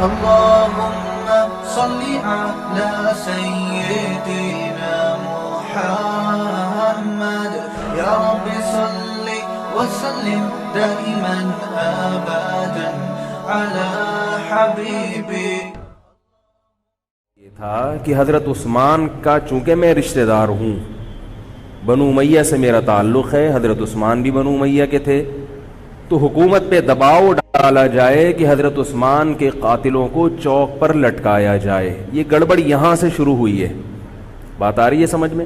اللهم صل على سيدنا محمد يا رب صل وسلم دائما ابدا على حبيبي. یہ تھا کہ حضرت عثمان کا چونکہ میں رشتہ دار ہوں، بنو امیہ سے میرا تعلق ہے، حضرت عثمان بھی بنو امیہ کے تھے، تو حکومت پہ دباؤ ڈالا جائے کہ حضرت عثمان کے قاتلوں کو چوک پر لٹکایا جائے. یہ گڑبڑ یہاں سے شروع ہوئی ہے. بات آ رہی ہے سمجھ میں؟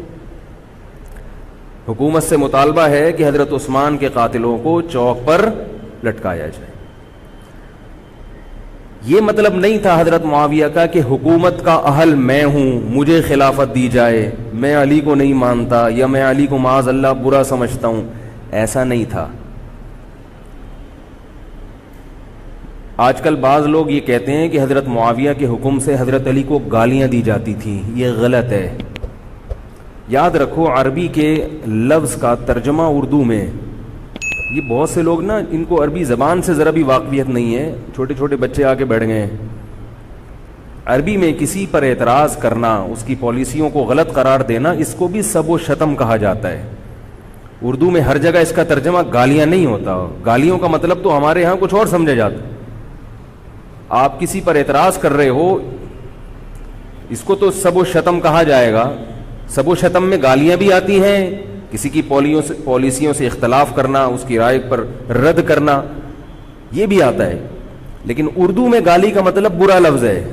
حکومت سے مطالبہ ہے کہ حضرت عثمان کے قاتلوں کو چوک پر لٹکایا جائے. یہ مطلب نہیں تھا حضرت معاویہ کا کہ حکومت کا اہل میں ہوں، مجھے خلافت دی جائے، میں علی کو نہیں مانتا یا میں علی کو معاذ اللہ برا سمجھتا ہوں. ایسا نہیں تھا. آج کل بعض لوگ یہ کہتے ہیں کہ حضرت معاویہ کے حکم سے حضرت علی کو گالیاں دی جاتی تھیں. یہ غلط ہے. یاد رکھو عربی کے لفظ کا ترجمہ اردو میں، یہ بہت سے لوگ نا ان کو عربی زبان سے ذرا بھی واقفیت نہیں ہے، چھوٹے چھوٹے بچے آ کے بیٹھ گئے ہیں. عربی میں کسی پر اعتراض کرنا، اس کی پالیسیوں کو غلط قرار دینا، اس کو بھی سب و شتم کہا جاتا ہے. اردو میں ہر جگہ اس کا ترجمہ گالیاں نہیں ہوتا. گالیوں کا مطلب تو ہمارے ہاں کچھ اور سمجھا جاتا ہے. آپ کسی پر اعتراض کر رہے ہو، اس کو تو سب و شتم کہا جائے گا. سب و شتم میں گالیاں بھی آتی ہیں، کسی کی پالیسیوں سے اختلاف کرنا، اس کی رائے پر رد کرنا، یہ بھی آتا ہے. لیکن اردو میں گالی کا مطلب برا لفظ ہے.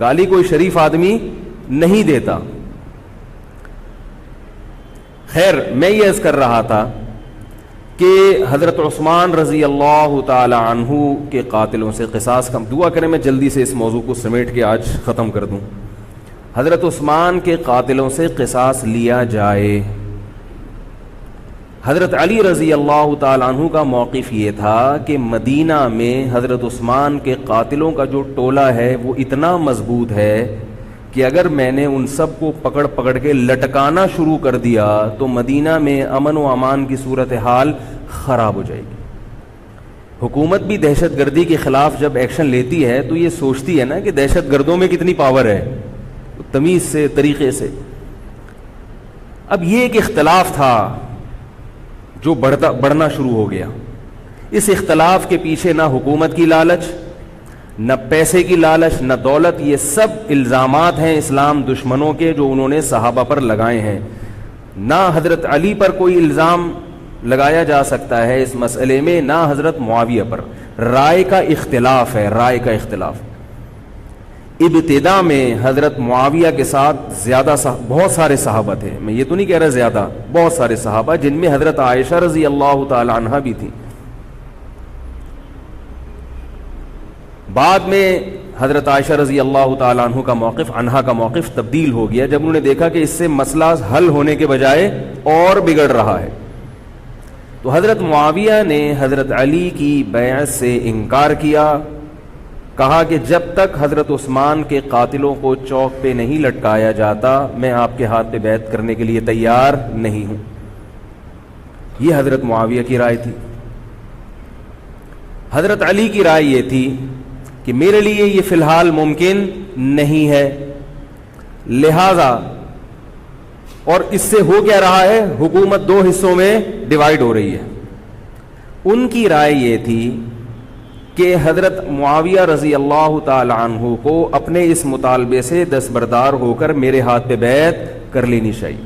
گالی کوئی شریف آدمی نہیں دیتا. خیر، میں یہ عرض کر رہا تھا کہ حضرت عثمان رضی اللہ تعالی عنہ کے قاتلوں سے قصاص کا دعا کریں میں جلدی سے اس موضوع کو سمیٹ کے آج ختم کر دوں. حضرت عثمان کے قاتلوں سے قصاص لیا جائے. حضرت علی رضی اللہ تعالی عنہ کا موقف یہ تھا کہ مدینہ میں حضرت عثمان کے قاتلوں کا جو ٹولہ ہے وہ اتنا مضبوط ہے کہ اگر میں نے ان سب کو پکڑ پکڑ کے لٹکانا شروع کر دیا تو مدینہ میں امن و امان کی صورتحال خراب ہو جائے گی. حکومت بھی دہشت گردی کے خلاف جب ایکشن لیتی ہے تو یہ سوچتی ہے نا کہ دہشت گردوں میں کتنی پاور ہے، تمیز سے، طریقے سے. اب یہ ایک اختلاف تھا جو بڑھنا شروع ہو گیا. اس اختلاف کے پیچھے نہ حکومت کی لالچ، نہ پیسے کی لالچ، نہ دولت. یہ سب الزامات ہیں اسلام دشمنوں کے جو انہوں نے صحابہ پر لگائے ہیں. نہ حضرت علی پر کوئی الزام لگایا جا سکتا ہے اس مسئلے میں، نہ حضرت معاویہ پر. رائے کا اختلاف ہے، رائے کا اختلاف. ابتدا میں حضرت معاویہ کے ساتھ بہت سارے صحابہ تھے. میں یہ تو نہیں کہہ رہا زیادہ، بہت سارے صحابہ جن میں حضرت عائشہ رضی اللہ تعالی عنہ بھی تھی. بعد میں حضرت عائشہ رضی اللہ تعالی عنہ کا موقف تبدیل ہو گیا جب انہوں نے دیکھا کہ اس سے مسئلہ حل ہونے کے بجائے اور بگڑ رہا ہے. تو حضرت معاویہ نے حضرت علی کی بیعت سے انکار کیا. کہا کہ جب تک حضرت عثمان کے قاتلوں کو چوک پہ نہیں لٹکایا جاتا میں آپ کے ہاتھ پہ بیعت کرنے کے لیے تیار نہیں ہوں. یہ حضرت معاویہ کی رائے تھی. حضرت علی کی رائے یہ تھی کہ میرے لیے یہ فی الحال ممکن نہیں ہے، لہذا، اور اس سے ہو کیا رہا ہے، حکومت دو حصوں میں ڈیوائیڈ ہو رہی ہے. ان کی رائے یہ تھی کہ حضرت معاویہ رضی اللہ تعالی عنہ کو اپنے اس مطالبے سے دستبردار ہو کر میرے ہاتھ پہ بیعت کر لینی چاہیے.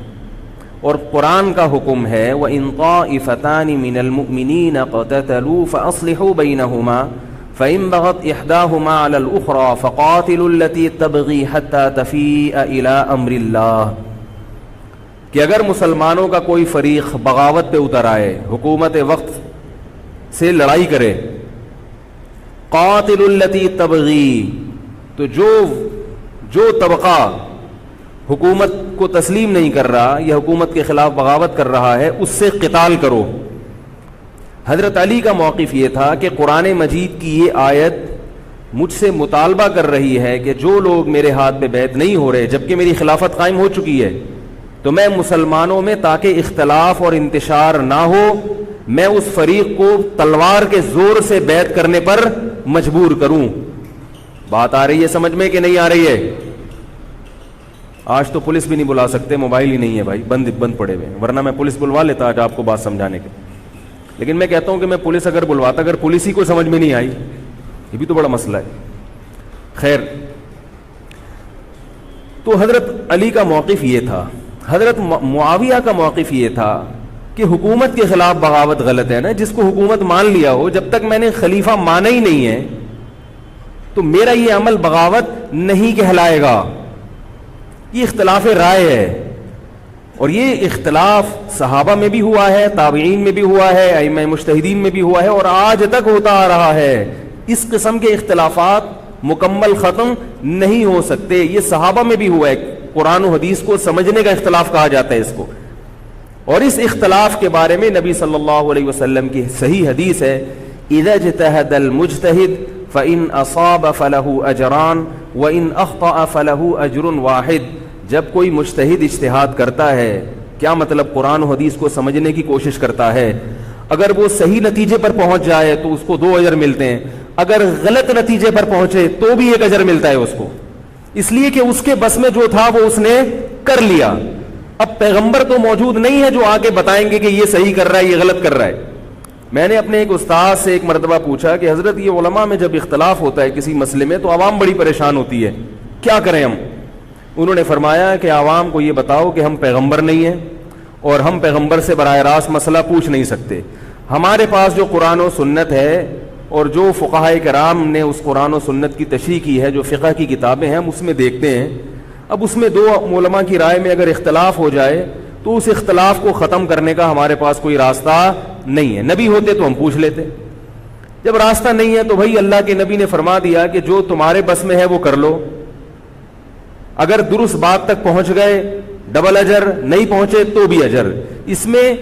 اور قرآن کا حکم ہے وَإِن طَائِفَتَانِ مِنَ الْمُؤْمِنِينَ اقْتَتَلُوا فَأَصْلِحُوا بَيْنَهُمَا فَإِن بَغَتْ إِحْدَاهُمَا عَلَى الْأُخْرَى فَقَاتِلُوا الَّتِي تَبْغِي حَتَّى تَفِيءَ إِلَى أَمْرِ اللَّهِ. کہ اگر مسلمانوں کا کوئی فریق بغاوت پہ اتر آئے، حکومت وقت سے لڑائی کرے، قاتل التی تبغی، تو جو طبقہ حکومت کو تسلیم نہیں کر رہا یا حکومت کے خلاف بغاوت کر رہا ہے اس سے قتال کرو. حضرت علی کا موقف یہ تھا کہ قرآن مجید کی یہ آیت مجھ سے مطالبہ کر رہی ہے کہ جو لوگ میرے ہاتھ پہ بیعت نہیں ہو رہے جبکہ میری خلافت قائم ہو چکی ہے، تو میں مسلمانوں میں تاکہ اختلاف اور انتشار نہ ہو میں اس فریق کو تلوار کے زور سے بیعت کرنے پر مجبور کروں. بات آ رہی ہے سمجھ میں کہ نہیں آ رہی ہے؟ آج تو پولیس بھی نہیں بلا سکتے، موبائل ہی نہیں ہے بھائی، بند پڑے ہوئے ہیں، ورنہ میں پولیس بلوا لیتا آج آپ کو بات سمجھانے کے. لیکن میں کہتا ہوں کہ میں پولیس اگر بلواتا، اگر پولیس ہی کو سمجھ میں نہیں آئی، یہ بھی تو بڑا مسئلہ ہے. خیر، تو حضرت علی کا موقف یہ تھا. حضرت معاویہ کا موقف یہ تھا کہ حکومت کے خلاف بغاوت غلط ہے نا. جس کو حکومت مان لیا ہو، جب تک میں نے خلیفہ مانا ہی نہیں ہے تو میرا یہ عمل بغاوت نہیں کہلائے گا. یہ اختلاف رائے ہے، اور یہ اختلاف صحابہ میں بھی ہوا ہے، تابعین میں بھی ہوا ہے، ائمہ مجتہدین میں بھی ہوا ہے، اور آج تک ہوتا آ رہا ہے. اس قسم کے اختلافات مکمل ختم نہیں ہو سکتے. یہ صحابہ میں بھی ہوا ہے. قرآن و حدیث کو سمجھنے کا اختلاف کہا جاتا ہے اس کو. اور اس اختلاف کے بارے میں نبی صلی اللہ علیہ وسلم کی صحیح حدیث ہے، اذا اجتہد المجتہد فإن اصاب فلہ اجران وإن اخطأ فلہ اجر واحد. جب کوئی مجتہد اجتہاد کرتا ہے، کیا مطلب؟ قرآن و حدیث کو سمجھنے کی کوشش کرتا ہے، اگر وہ صحیح نتیجے پر پہنچ جائے تو اس کو 2 اجر ملتے ہیں، اگر غلط نتیجے پر پہنچے تو بھی 1 اجر ملتا ہے اس کو، اس لیے کہ اس کے بس میں جو تھا وہ اس نے کر لیا. اب پیغمبر تو موجود نہیں ہے جو آ کے بتائیں گے کہ یہ صحیح کر رہا ہے، یہ غلط کر رہا ہے. میں نے اپنے ایک استاد سے ایک مرتبہ پوچھا کہ حضرت یہ علماء میں جب اختلاف ہوتا ہے کسی مسئلے میں تو عوام بڑی پریشان ہوتی ہے، کیا کریں ہم؟ انہوں نے فرمایا کہ عوام کو یہ بتاؤ کہ ہم پیغمبر نہیں ہیں اور ہم پیغمبر سے براہ راست مسئلہ پوچھ نہیں سکتے. ہمارے پاس جو قرآن و سنت ہے اور جو فقہائے کرام نے اس قرآن و سنت کی تشریح کی ہے، جو فقہ کی کتابیں ہیں، ہم اس میں دیکھتے ہیں. اب اس میں 2 علماء کی رائے میں اگر اختلاف ہو جائے تو اس اختلاف کو ختم کرنے کا ہمارے پاس کوئی راستہ نہیں ہے. نبی ہوتے تو ہم پوچھ لیتے. جب راستہ نہیں ہے تو بھائی اللہ کے نبی نے فرما دیا کہ جو تمہارے بس میں ہے وہ کر لو. اگر درست بات تک پہنچ گئے ڈبل اجر، نہیں پہنچے تو بھی اجر. اس میں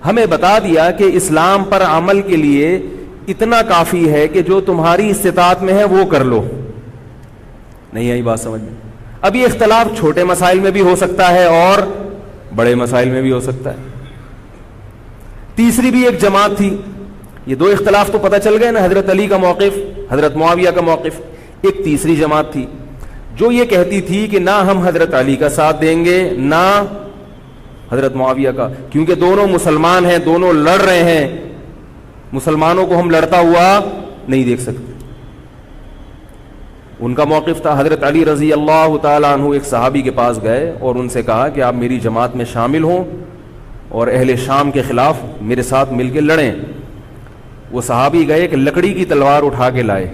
ہمیں بتا دیا کہ اسلام پر عمل کے لیے اتنا کافی ہے کہ جو تمہاری استطاعت میں ہے وہ کر لو. نہیں آئی بات سمجھ میں؟ اب یہ اختلاف چھوٹے مسائل میں بھی ہو سکتا ہے اور بڑے مسائل میں بھی ہو سکتا ہے. تیسری بھی ایک جماعت تھی. یہ 2 اختلاف تو پتہ چل گئے نا، حضرت علی کا موقف، حضرت معاویہ کا موقف. ایک تیسری جماعت تھی جو یہ کہتی تھی کہ نہ ہم حضرت علی کا ساتھ دیں گے نہ حضرت معاویہ کا، کیونکہ دونوں مسلمان ہیں، دونوں لڑ رہے ہیں، مسلمانوں کو ہم لڑتا ہوا نہیں دیکھ سکتے. ان کا موقف تھا حضرت علی رضی اللہ تعالیٰ عنہ ایک صحابی کے پاس گئے اور ان سے کہا کہ آپ میری جماعت میں شامل ہوں اور اہل شام کے خلاف میرے ساتھ مل کے لڑیں. وہ صحابی گئے کہ لکڑی کی تلوار اٹھا کے لائے.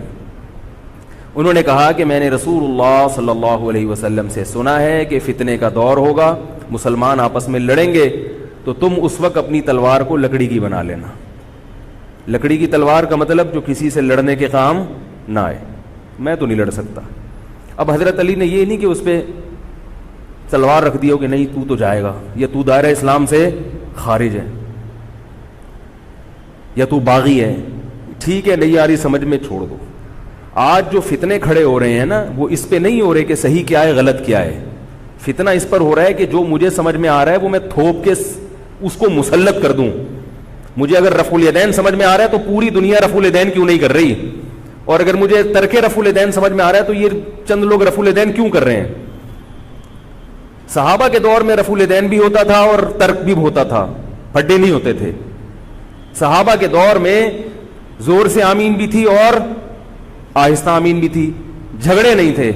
انہوں نے کہا کہ میں نے رسول اللہ صلی اللہ علیہ وسلم سے سنا ہے کہ فتنے کا دور ہوگا، مسلمان آپس میں لڑیں گے، تو تم اس وقت اپنی تلوار کو لکڑی کی بنا لینا. لکڑی کی تلوار کا مطلب جو کسی سے لڑنے کے کام نہ آئے. میں تو نہیں لڑ سکتا. اب حضرت علی نے یہ نہیں کہ اس پہ تلوار رکھ دی ہو کہ نہیں تو تو جائے گا، یا تو دائرہ اسلام سے خارج ہے، یا تو باغی ہے. ٹھیک ہے، نہیں آ رہی سمجھ میں، چھوڑ دو. آج جو فتنے کھڑے ہو رہے ہیں نا، وہ اس پہ نہیں ہو رہے کہ صحیح کیا ہے غلط کیا ہے. فتنہ اس پر ہو رہا ہے کہ جو مجھے سمجھ میں آ رہا ہے وہ میں تھوپ کے اس کو مسلط کر دوں. مجھے اگر رفع الیدین سمجھ میں آ رہا ہے تو پوری دنیا رفع الیدین کیوں نہیں کر رہی، اور اگر مجھے ترک رفع الیدین سمجھ میں آ رہا ہے تو یہ چند لوگ رفع الیدین کیوں کر رہے ہیں. صحابہ کے دور میں رفع الیدین بھی ہوتا تھا اور ترک بھی ہوتا تھا، پھڈے نہیں ہوتے تھے. صحابہ کے دور میں زور سے آمین بھی تھی اور آہستہ آمین بھی تھی، جھگڑے نہیں تھے.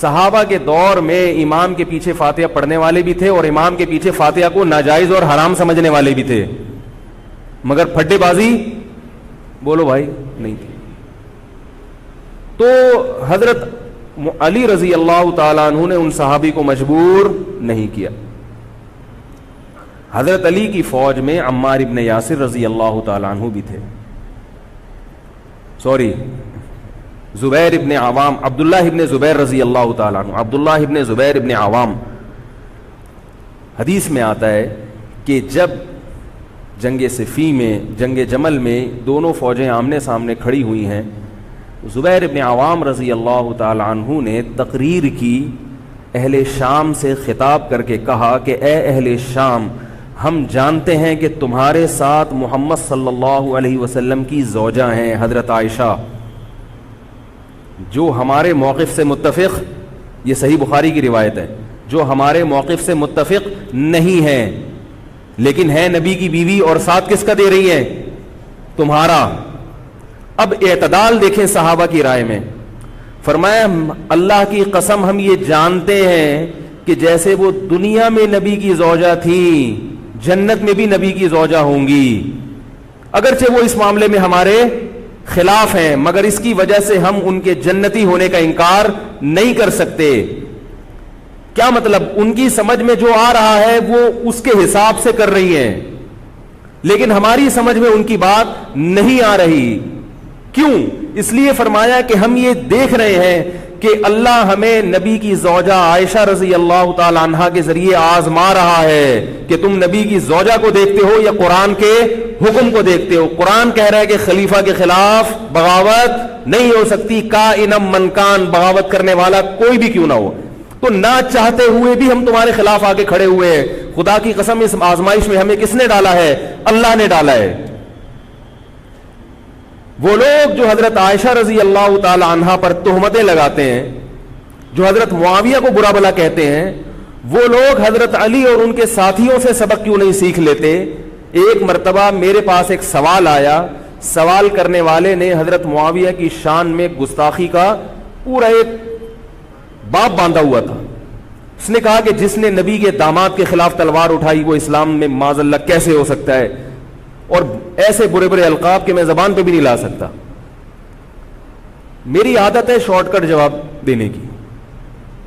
صحابہ کے دور میں امام کے پیچھے فاتحہ پڑھنے والے بھی تھے اور امام کے پیچھے فاتحہ کو ناجائز اور حرام سمجھنے والے بھی تھے، مگر پھڈے بازی بولو بھائی نہیں تھی. تو حضرت علی رضی اللہ تعالیٰ عنہ نے ان صحابی کو مجبور نہیں کیا. حضرت علی کی فوج میں عمار ابن یاسر رضی اللہ تعالیٰ عنہ بھی تھے، زبیر ابن عوام، عبداللہ ابن زبیر رضی اللہ تعالیٰ عنہ، عبداللہ ابن زبیر ابن عوام. حدیث میں آتا ہے کہ جب جنگ صفین میں، جنگ جمل میں دونوں فوجیں آمنے سامنے کھڑی ہوئی ہیں، زبیر ابن عوام رضی اللہ تعالیٰ عنہ نے تقریر کی، اہل شام سے خطاب کر کے کہا کہ اے اہل شام، ہم جانتے ہیں کہ تمہارے ساتھ محمد صلی اللہ علیہ وسلم کی زوجہ ہیں حضرت عائشہ، جو ہمارے موقف سے متفق، یہ صحیح بخاری کی روایت ہے، جو ہمارے موقف سے متفق نہیں ہے لیکن ہے نبی کی بیوی، اور ساتھ کس کا دے رہی ہیں؟ تمہارا۔ اب اعتدال دیکھیں صحابہ کی رائے میں، فرمایا اللہ کی قسم ہم یہ جانتے ہیں کہ جیسے وہ دنیا میں نبی کی زوجہ تھی، جنت میں بھی نبی کی زوجہ ہوں گی، اگرچہ وہ اس معاملے میں ہمارے خلاف ہیں مگر اس کی وجہ سے ہم ان کے جنتی ہونے کا انکار نہیں کر سکتے۔ کیا مطلب؟ ان کی سمجھ میں جو آ رہا ہے وہ اس کے حساب سے کر رہی ہیں، لیکن ہماری سمجھ میں ان کی بات نہیں آ رہی۔ کیوں؟ اس لیے فرمایا کہ ہم یہ دیکھ رہے ہیں کہ اللہ ہمیں نبی کی زوجہ عائشہ رضی اللہ تعالی عنہا کے ذریعے آزما رہا ہے کہ تم نبی کی زوجہ کو دیکھتے ہو یا قرآن کے حکم کو دیکھتے ہو۔ قرآن کہہ رہا ہے کہ خلیفہ کے خلاف بغاوت نہیں ہو سکتی، کائنم من کان، بغاوت کرنے والا کوئی بھی کیوں نہ ہو۔ تو نہ چاہتے ہوئے بھی ہم تمہارے خلاف آگے کھڑے ہوئے ہیں۔ خدا کی قسم اس آزمائش میں ہمیں کس نے ڈالا ہے؟ اللہ نے ڈالا ہے۔ وہ لوگ جو حضرت عائشہ رضی اللہ تعالی عنہا پر تہمتیں لگاتے ہیں، جو حضرت معاویہ کو برا بھلا کہتے ہیں، وہ لوگ حضرت علی اور ان کے ساتھیوں سے سبق کیوں نہیں سیکھ لیتے؟ ایک مرتبہ میرے پاس ایک سوال آیا، سوال کرنے والے نے حضرت معاویہ کی شان میں گستاخی کا پورا ایک باب باندھا ہوا تھا۔ اس نے کہا کہ جس نے نبی کے داماد کے خلاف تلوار اٹھائی وہ اسلام میں معاذ اللہ کیسے ہو سکتا ہے، اور ایسے برے برے القاب کہ میں زبان پہ بھی نہیں لا سکتا۔ میری عادت ہے شارٹ کٹ جواب دینے کی،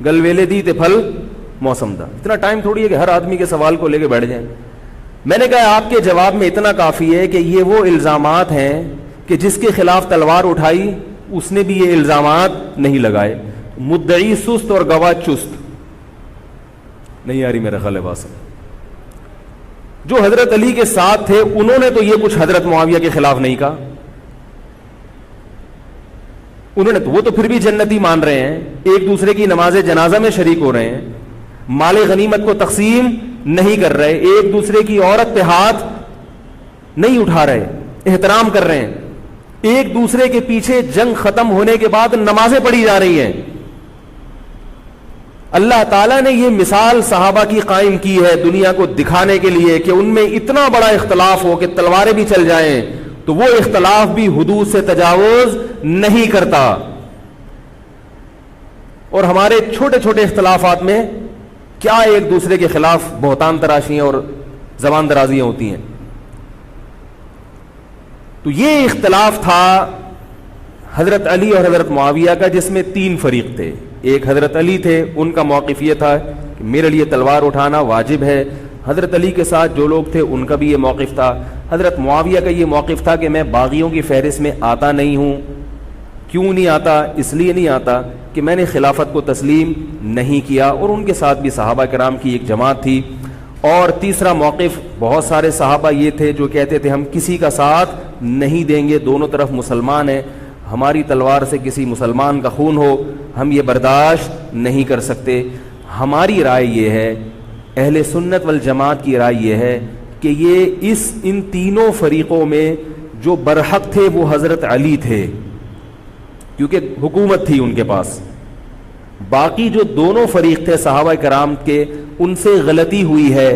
گل ویلے دی تے پھل موسم دا، اتنا ٹائم تھوڑی ہے کہ ہر آدمی کے سوال کو لے کے بیٹھ جائیں۔ میں نے کہا آپ کے جواب میں اتنا کافی ہے کہ یہ وہ الزامات ہیں کہ جس کے خلاف تلوار اٹھائی اس نے بھی یہ الزامات نہیں لگائے، مدعی سست اور گواہ چست۔ نہیں آ رہی میرا خیال ہے بات؟ جو حضرت علی کے ساتھ تھے انہوں نے تو یہ کچھ حضرت معاویہ کے خلاف نہیں کہا، انہوں نے تو وہ تو پھر بھی جنتی مان رہے ہیں، ایک دوسرے کی نماز جنازہ میں شریک ہو رہے ہیں، مال غنیمت کو تقسیم نہیں کر رہے، ایک دوسرے کی عورت پہ ہاتھ نہیں اٹھا رہے، احترام کر رہے ہیں، ایک دوسرے کے پیچھے جنگ ختم ہونے کے بعد نمازیں پڑھی جا رہی ہیں۔ اللہ تعالیٰ نے یہ مثال صحابہ کی قائم کی ہے دنیا کو دکھانے کے لیے کہ ان میں اتنا بڑا اختلاف ہو کہ تلواریں بھی چل جائیں تو وہ اختلاف بھی حدود سے تجاوز نہیں کرتا، اور ہمارے چھوٹے چھوٹے اختلافات میں کیا ایک دوسرے کے خلاف بہتان تراشیاں اور زبان درازیاں ہوتی ہیں۔ تو یہ اختلاف تھا حضرت علی اور حضرت معاویہ کا، جس میں تین فریق تھے۔ ایک حضرت علی تھے، ان کا موقف یہ تھا کہ میرے لیے تلوار اٹھانا واجب ہے۔ حضرت علی کے ساتھ جو لوگ تھے ان کا بھی یہ موقف تھا۔ حضرت معاویہ کا یہ موقف تھا کہ میں باغیوں کی فہرست میں آتا نہیں ہوں۔ کیوں نہیں آتا؟ اس لیے نہیں آتا کہ میں نے خلافت کو تسلیم نہیں کیا، اور ان کے ساتھ بھی صحابہ کرام کی ایک جماعت تھی۔ اور تیسرا موقف، بہت سارے صحابہ یہ تھے جو کہتے تھے ہم کسی کا ساتھ نہیں دیں گے، دونوں طرف مسلمان ہیں، ہماری تلوار سے کسی مسلمان کا خون ہو ہم یہ برداشت نہیں کر سکتے۔ ہماری رائے یہ ہے، اہل سنت والجماعت کی رائے یہ ہے کہ یہ ان تینوں فریقوں میں جو برحق تھے وہ حضرت علی تھے، کیونکہ حکومت تھی ان کے پاس۔ باقی جو دونوں فریق تھے صحابہ کرام کے، ان سے غلطی ہوئی ہے،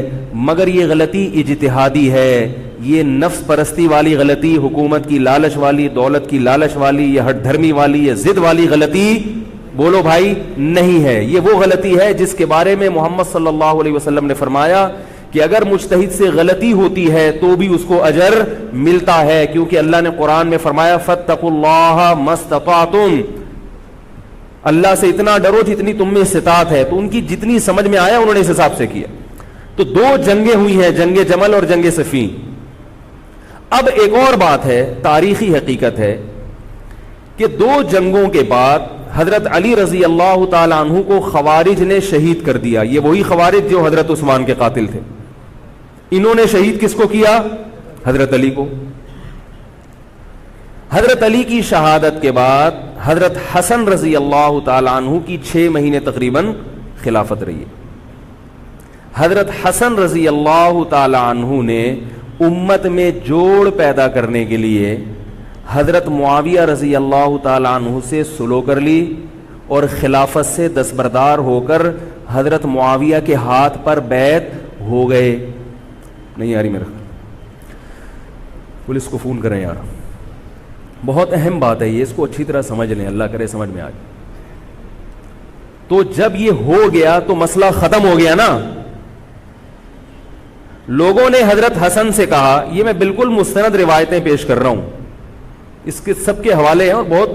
مگر یہ غلطی اجتہادی ہے، یہ نفس پرستی والی غلطی، حکومت کی لالچ والی، دولت کی لالچ والی، یہ ہٹ دھرمی والی، یہ ضد والی غلطی بولو بھائی نہیں ہے۔ یہ وہ غلطی ہے جس کے بارے میں محمد صلی اللہ علیہ وسلم نے فرمایا کہ اگر مجتہد سے غلطی ہوتی ہے تو بھی اس کو اجر ملتا ہے، کیونکہ اللہ نے قرآن میں فرمایا فاتقوا اللہ ما استطعتم، اللہ سے اتنا ڈرو جتنی تم میں استطاعت ہے۔ تو ان کی جتنی سمجھ میں آیا انہوں نے اس حساب سے کیا۔ تو دو جنگیں ہوئی ہیں، جنگ جمل اور جنگ صفین۔ اب ایک اور بات ہے، تاریخی حقیقت ہے کہ دو جنگوں کے بعد حضرت علی رضی اللہ تعالی عنہ کو خوارج نے شہید کر دیا۔ یہ وہی خوارج جو حضرت عثمان کے قاتل تھے، انہوں نے شہید کس کو کیا؟ حضرت علی کو۔ حضرت علی کی شہادت کے بعد حضرت حسن رضی اللہ تعالی عنہ کی 6 مہینے تقریباً خلافت رہی ہے۔ حضرت حسن رضی اللہ تعالی عنہ نے امت میں جوڑ پیدا کرنے کے لیے حضرت معاویہ رضی اللہ تعالیٰ عنہ سے سلو کر لی اور خلافت سے دستبردار ہو کر حضرت معاویہ کے ہاتھ پر بیعت ہو گئے. نہیں آ رہی میرا خیال, پولیس کو فون کریں یار, بہت اہم بات ہے یہ, اس کو اچھی طرح سمجھ لیں, اللہ کرے سمجھ میں آ جائے. تو جب یہ ہو گیا تو مسئلہ ختم ہو گیا نا. لوگوں نے حضرت حسن سے کہا, یہ میں بالکل مستند روایتیں پیش کر رہا ہوں, اس کے سب کے حوالے ہیں, اور بہت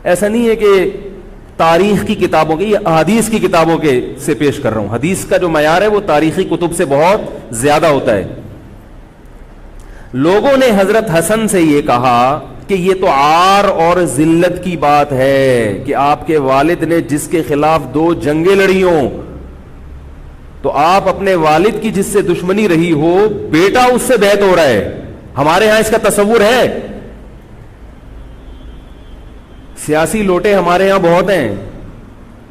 ایسا نہیں ہے کہ تاریخ کی کتابوں کے, یہ احادیث کی کتابوں کے سے پیش کر رہا ہوں. حدیث کا جو معیار ہے وہ تاریخی کتب سے بہت زیادہ ہوتا ہے. لوگوں نے حضرت حسن سے یہ کہا کہ یہ تو عار اور ذلت کی بات ہے کہ آپ کے والد نے جس کے خلاف 2 جنگیں لڑی ہوں, تو آپ اپنے والد کی جس سے دشمنی رہی ہو, بیٹا اس سے بیعت ہو رہا ہے. ہمارے ہاں اس کا تصور ہے. سیاسی لوٹے ہمارے ہاں بہت ہیں,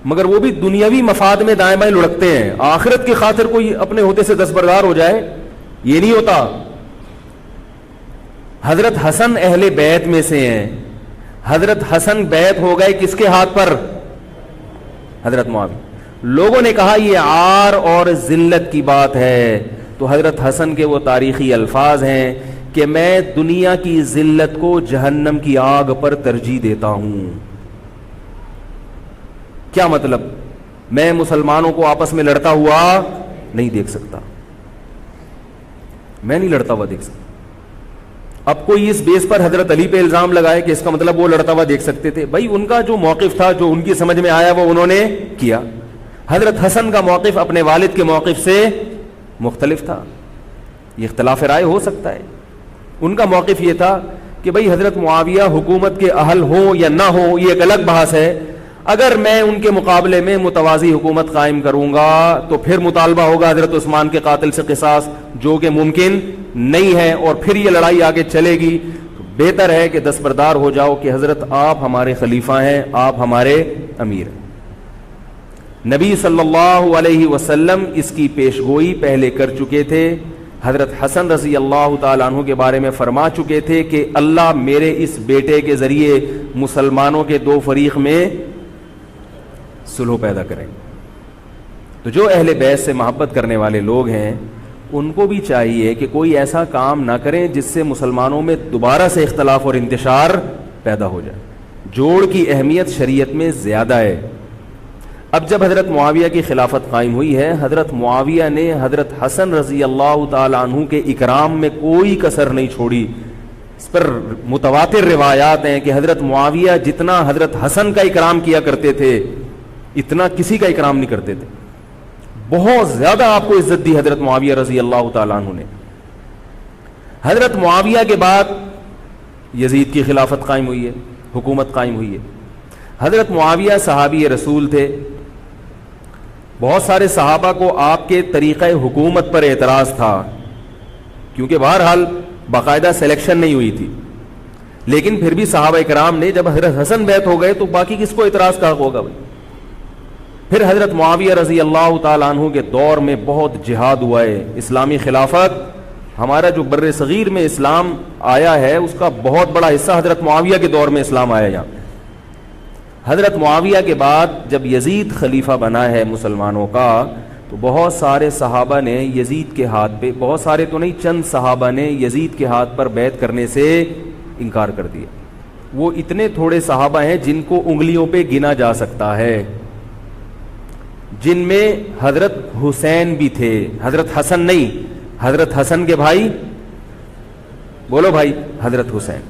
مگر وہ بھی دنیاوی مفاد میں دائیں بائیں لڑکتے ہیں. آخرت کی خاطر کوئی اپنے ہوتے سے دستبردار ہو جائے, یہ نہیں ہوتا. حضرت حسن اہل بیت میں سے ہیں. حضرت حسن بیعت ہو گئے کس کے ہاتھ پر؟ حضرت معاویہ. لوگوں نے کہا یہ عار اور ذلت کی بات ہے. تو حضرت حسن کے وہ تاریخی الفاظ ہیں کہ میں دنیا کی ذلت کو جہنم کی آگ پر ترجیح دیتا ہوں. کیا مطلب؟ میں مسلمانوں کو آپس میں لڑتا ہوا نہیں دیکھ سکتا, میں نہیں لڑتا ہوا دیکھ سکتا. اب کوئی اس بیس پر حضرت علی پہ الزام لگائے کہ اس کا مطلب وہ لڑتا ہوا دیکھ سکتے تھے. بھائی ان کا جو موقف تھا, جو ان کی سمجھ میں آیا وہ انہوں نے کیا. حضرت حسن کا موقف اپنے والد کے موقف سے مختلف تھا. یہ اختلاف رائے ہو سکتا ہے. ان کا موقف یہ تھا کہ بھئی حضرت معاویہ حکومت کے اہل ہوں یا نہ ہوں یہ ایک الگ بحث ہے. اگر میں ان کے مقابلے میں متوازی حکومت قائم کروں گا تو پھر مطالبہ ہوگا حضرت عثمان کے قاتل سے قصاص, جو کہ ممکن نہیں ہے, اور پھر یہ لڑائی آگے چلے گی. بہتر ہے کہ دستبردار ہو جاؤ کہ حضرت آپ ہمارے خلیفہ ہیں, آپ ہمارے امیر ہیں. نبی صلی اللہ علیہ وسلم اس کی پیشگوئی پہلے کر چکے تھے. حضرت حسن رضی اللہ تعالیٰ عنہ کے بارے میں فرما چکے تھے کہ اللہ میرے اس بیٹے کے ذریعے مسلمانوں کے 2 فریق میں صلح پیدا کریں. تو جو اہل بیت سے محبت کرنے والے لوگ ہیں ان کو بھی چاہیے کہ کوئی ایسا کام نہ کریں جس سے مسلمانوں میں دوبارہ سے اختلاف اور انتشار پیدا ہو جائے. جوڑ کی اہمیت شریعت میں زیادہ ہے. اب جب حضرت معاویہ کی خلافت قائم ہوئی ہے, حضرت معاویہ نے حضرت حسن رضی اللہ تعالی عنہ کے اکرام میں کوئی کسر نہیں چھوڑی. اس پر متواتر روایات ہیں کہ حضرت معاویہ جتنا حضرت حسن کا اکرام کیا کرتے تھے اتنا کسی کا اکرام نہیں کرتے تھے. بہت زیادہ آپ کو عزت دی حضرت معاویہ رضی اللہ تعالی عنہ نے. حضرت معاویہ کے بعد یزید کی خلافت قائم ہوئی ہے, حکومت قائم ہوئی ہے. حضرت معاویہ صحابی رسول تھے. بہت سارے صحابہ کو آپ کے طریقہ حکومت پر اعتراض تھا, کیونکہ بہرحال باقاعدہ سلیکشن نہیں ہوئی تھی. لیکن پھر بھی صحابہ کرام نے, جب حضرت حسن بیعت ہو گئے تو باقی کس کو اعتراض کا حق ہوگا بھائی. پھر حضرت معاویہ رضی اللہ تعالیٰ عنہ کے دور میں بہت جہاد ہوا ہے. اسلامی خلافت, ہمارا جو بر صغیر میں اسلام آیا ہے اس کا بہت بڑا حصہ حضرت معاویہ کے دور میں اسلام آیا. یہاں حضرت معاویہ کے بعد جب یزید خلیفہ بنا ہے مسلمانوں کا, تو بہت سارے صحابہ نے یزید کے ہاتھ پہ, بہت سارے تو نہیں, چند صحابہ نے یزید کے ہاتھ پر بیعت کرنے سے انکار کر دیا. وہ اتنے تھوڑے صحابہ ہیں جن کو انگلیوں پہ گنا جا سکتا ہے, جن میں حضرت حسین بھی تھے, حضرت حسن نہیں, حضرت حسن کے بھائی, بولو بھائی, حضرت حسین.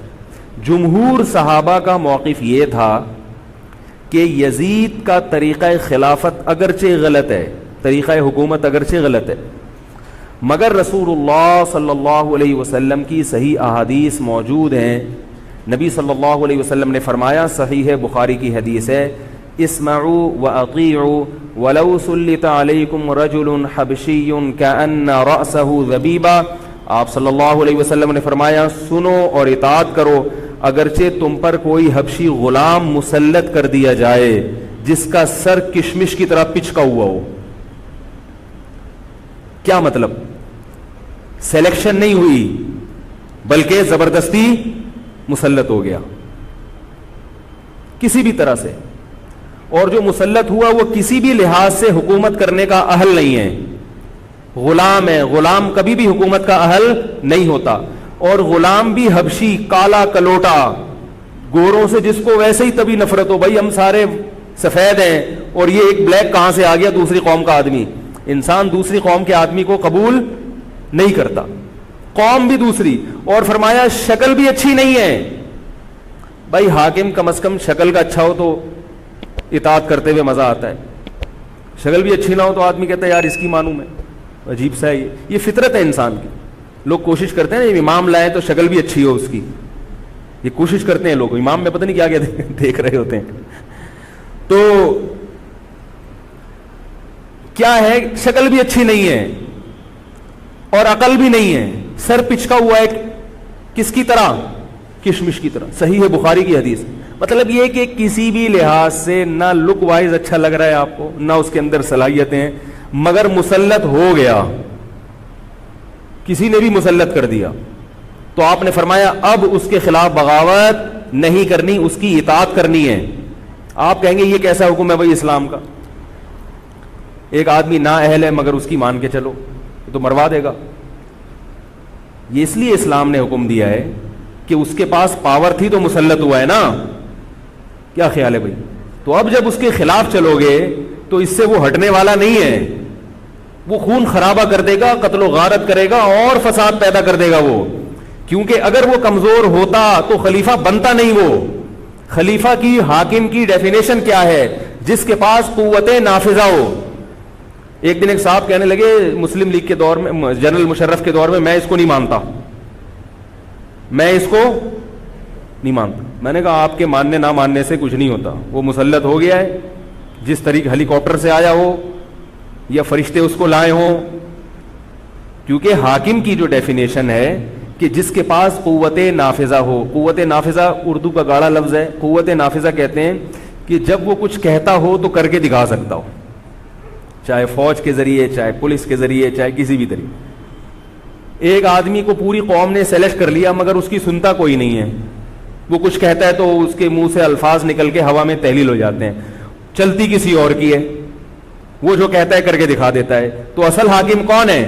جمہور صحابہ کا موقف یہ تھا کہ یزید کا طریقہ خلافت اگرچہ غلط ہے, طریقہ حکومت اگرچہ غلط ہے, مگر رسول اللہ صلی اللہ علیہ وسلم کی صحیح احادیث موجود ہیں. نبی صلی اللہ علیہ وسلم نے فرمایا, صحیح بخاری کی حدیث ہے, اسمعوا واطیعوا ولو سلط علیکم رجل حبشی کأن رأسہ ذبیبہ. آپ صلی اللہ علیہ وسلم نے فرمایا, سنو اور اطاعت کرو اگرچہ تم پر کوئی حبشی غلام مسلط کر دیا جائے جس کا سر کشمش کی طرح پچکا ہوا ہو. کیا مطلب؟ سلیکشن نہیں ہوئی بلکہ زبردستی مسلط ہو گیا کسی بھی طرح سے, اور جو مسلط ہوا وہ کسی بھی لحاظ سے حکومت کرنے کا اہل نہیں ہے, غلام ہے, غلام کبھی بھی حکومت کا اہل نہیں ہوتا, اور غلام بھی حبشی کالا کلوٹا, گوروں سے جس کو ویسے ہی تبھی نفرت ہو, بھائی ہم سارے سفید ہیں اور یہ ایک بلیک کہاں سے آ گیا دوسری قوم کا آدمی. انسان دوسری قوم کے آدمی کو قبول نہیں کرتا, قوم بھی دوسری, اور فرمایا شکل بھی اچھی نہیں ہے. بھائی حاکم کم از کم شکل کا اچھا ہو تو اطاعت کرتے ہوئے مزہ آتا ہے, شکل بھی اچھی نہ ہو تو آدمی کہتا ہے یار اس کی مانوں میں, عجیب سا ہے یہ فطرت ہے انسان کی. لوگ کوشش کرتے ہیں امام لائیں تو شکل بھی اچھی ہو اس کی, یہ کوشش کرتے ہیں لوگ, امام میں پتہ نہیں کیا کیا دیکھ رہے ہوتے ہیں. تو کیا ہے, شکل بھی اچھی نہیں ہے اور عقل بھی نہیں ہے, سر پچکا ہوا ہے کس کی طرح, کشمش کی طرح. صحیح ہے بخاری کی حدیث. مطلب یہ کہ کسی بھی لحاظ سے نہ لک وائز اچھا لگ رہا ہے آپ کو, نہ اس کے اندر صلاحیتیں ہیں, مگر مسلط ہو گیا, کسی نے بھی مسلط کر دیا, تو آپ نے فرمایا اب اس کے خلاف بغاوت نہیں کرنی, اس کی اطاعت کرنی ہے. آپ کہیں گے یہ کیسا حکم ہے بھائی اسلام کا, ایک آدمی نا اہل ہے مگر اس کی مان کے چلو تو مروا دے گا. یہ اس لیے اسلام نے حکم دیا ہے کہ اس کے پاس پاور تھی تو مسلط ہوا ہے نا, کیا خیال ہے بھائی. تو اب جب اس کے خلاف چلو گے تو اس سے وہ ہٹنے والا نہیں ہے, وہ خون خرابہ کر دے گا, قتل و غارت کرے گا اور فساد پیدا کر دے گا وہ, کیونکہ اگر وہ کمزور ہوتا تو خلیفہ بنتا نہیں. وہ خلیفہ کی, حاکم کی ڈیفینیشن کیا ہے, جس کے پاس قوت نافذہ ہو. ایک دن ایک صاحب کہنے لگے مسلم لیگ کے دور میں, جنرل مشرف کے دور میں اس کو نہیں مانتا, میں اس کو نہیں مانتا. میں نے کہا آپ کے ماننے نہ ماننے سے کچھ نہیں ہوتا, وہ مسلط ہو گیا ہے, جس طریقے ہیلی کاپٹر سے آیا ہو یا فرشتے اس کو لائے ہوں. کیونکہ حاکم کی جو ڈیفینیشن ہے کہ جس کے پاس قوت نافذہ ہو, قوت نافذہ اردو کا گاڑا لفظ ہے, قوت نافذہ کہتے ہیں کہ جب وہ کچھ کہتا ہو تو کر کے دکھا سکتا ہو, چاہے فوج کے ذریعے, چاہے پولیس کے ذریعے, چاہے کسی بھی طریقے. ایک آدمی کو پوری قوم نے سلیکٹ کر لیا مگر اس کی سنتا کوئی نہیں ہے, وہ کچھ کہتا ہے تو اس کے منہ سے الفاظ نکل کے ہوا میں تحلیل ہو جاتے ہیں, چلتی کسی اور کی ہے, وہ جو کہتا ہے کر کے دکھا دیتا ہے. تو اصل حاکم کون ہے,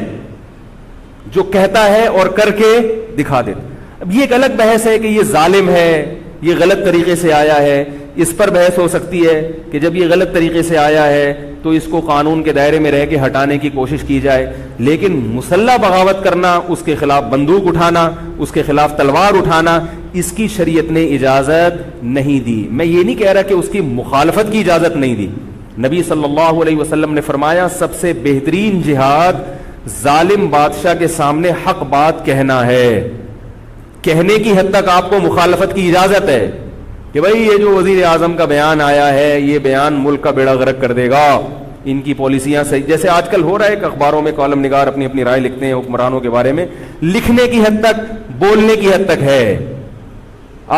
جو کہتا ہے اور کر کے دکھا دیتا. اب یہ ایک الگ بحث ہے کہ یہ ظالم ہے, یہ غلط طریقے سے آیا ہے, اس پر بحث ہو سکتی ہے کہ جب یہ غلط طریقے سے آیا ہے تو اس کو قانون کے دائرے میں رہ کے ہٹانے کی کوشش کی جائے, لیکن مسلح بغاوت کرنا, اس کے خلاف بندوق اٹھانا, اس کے خلاف تلوار اٹھانا, اس کی شریعت نے اجازت نہیں دی. میں یہ نہیں کہہ رہا کہ اس کی مخالفت کی اجازت نہیں دی. نبی صلی اللہ علیہ وسلم نے فرمایا سب سے بہترین جہاد ظالم بادشاہ کے سامنے حق بات کہنا ہے. کہنے کی حد تک آپ کو مخالفت کی اجازت ہے کہ بھائی یہ جو وزیر اعظم کا بیان آیا ہے یہ بیان ملک کا بیڑا غرق کر دے گا, ان کی پالیسیاں صحیح, جیسے آج کل ہو رہا ہے کہ اخباروں میں کالم نگار اپنی اپنی رائے لکھتے ہیں حکمرانوں کے بارے میں, لکھنے کی حد تک, بولنے کی حد تک ہے.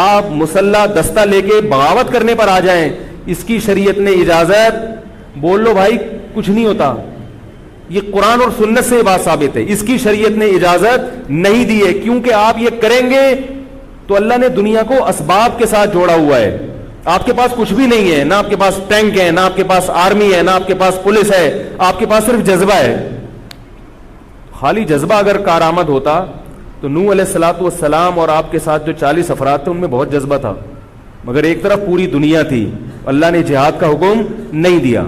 آپ مسلح دستہ لے کے بغاوت کرنے پر آ جائیں, اس کی شریعت نے اجازت, بول لو بھائی کچھ نہیں ہوتا. یہ قرآن اور سنت سے بات ثابت ہے, اس کی شریعت نے اجازت نہیں دی ہے, کیونکہ آپ یہ کریں گے تو اللہ نے دنیا کو اسباب کے ساتھ جوڑا ہوا ہے. آپ کے پاس کچھ بھی نہیں ہے, نہ آپ کے پاس ٹینک ہے, نہ آپ کے پاس آرمی ہے, نہ آپ کے پاس پولیس ہے, آپ کے پاس صرف جذبہ ہے. خالی جذبہ اگر کارآمد ہوتا تو نوح علیہ الصلوۃ والسلام اور آپ کے ساتھ جو 40 افراد تھے ان میں بہت جذبہ تھا, مگر ایک طرف پوری دنیا تھی. اللہ نے جہاد کا حکم نہیں دیا.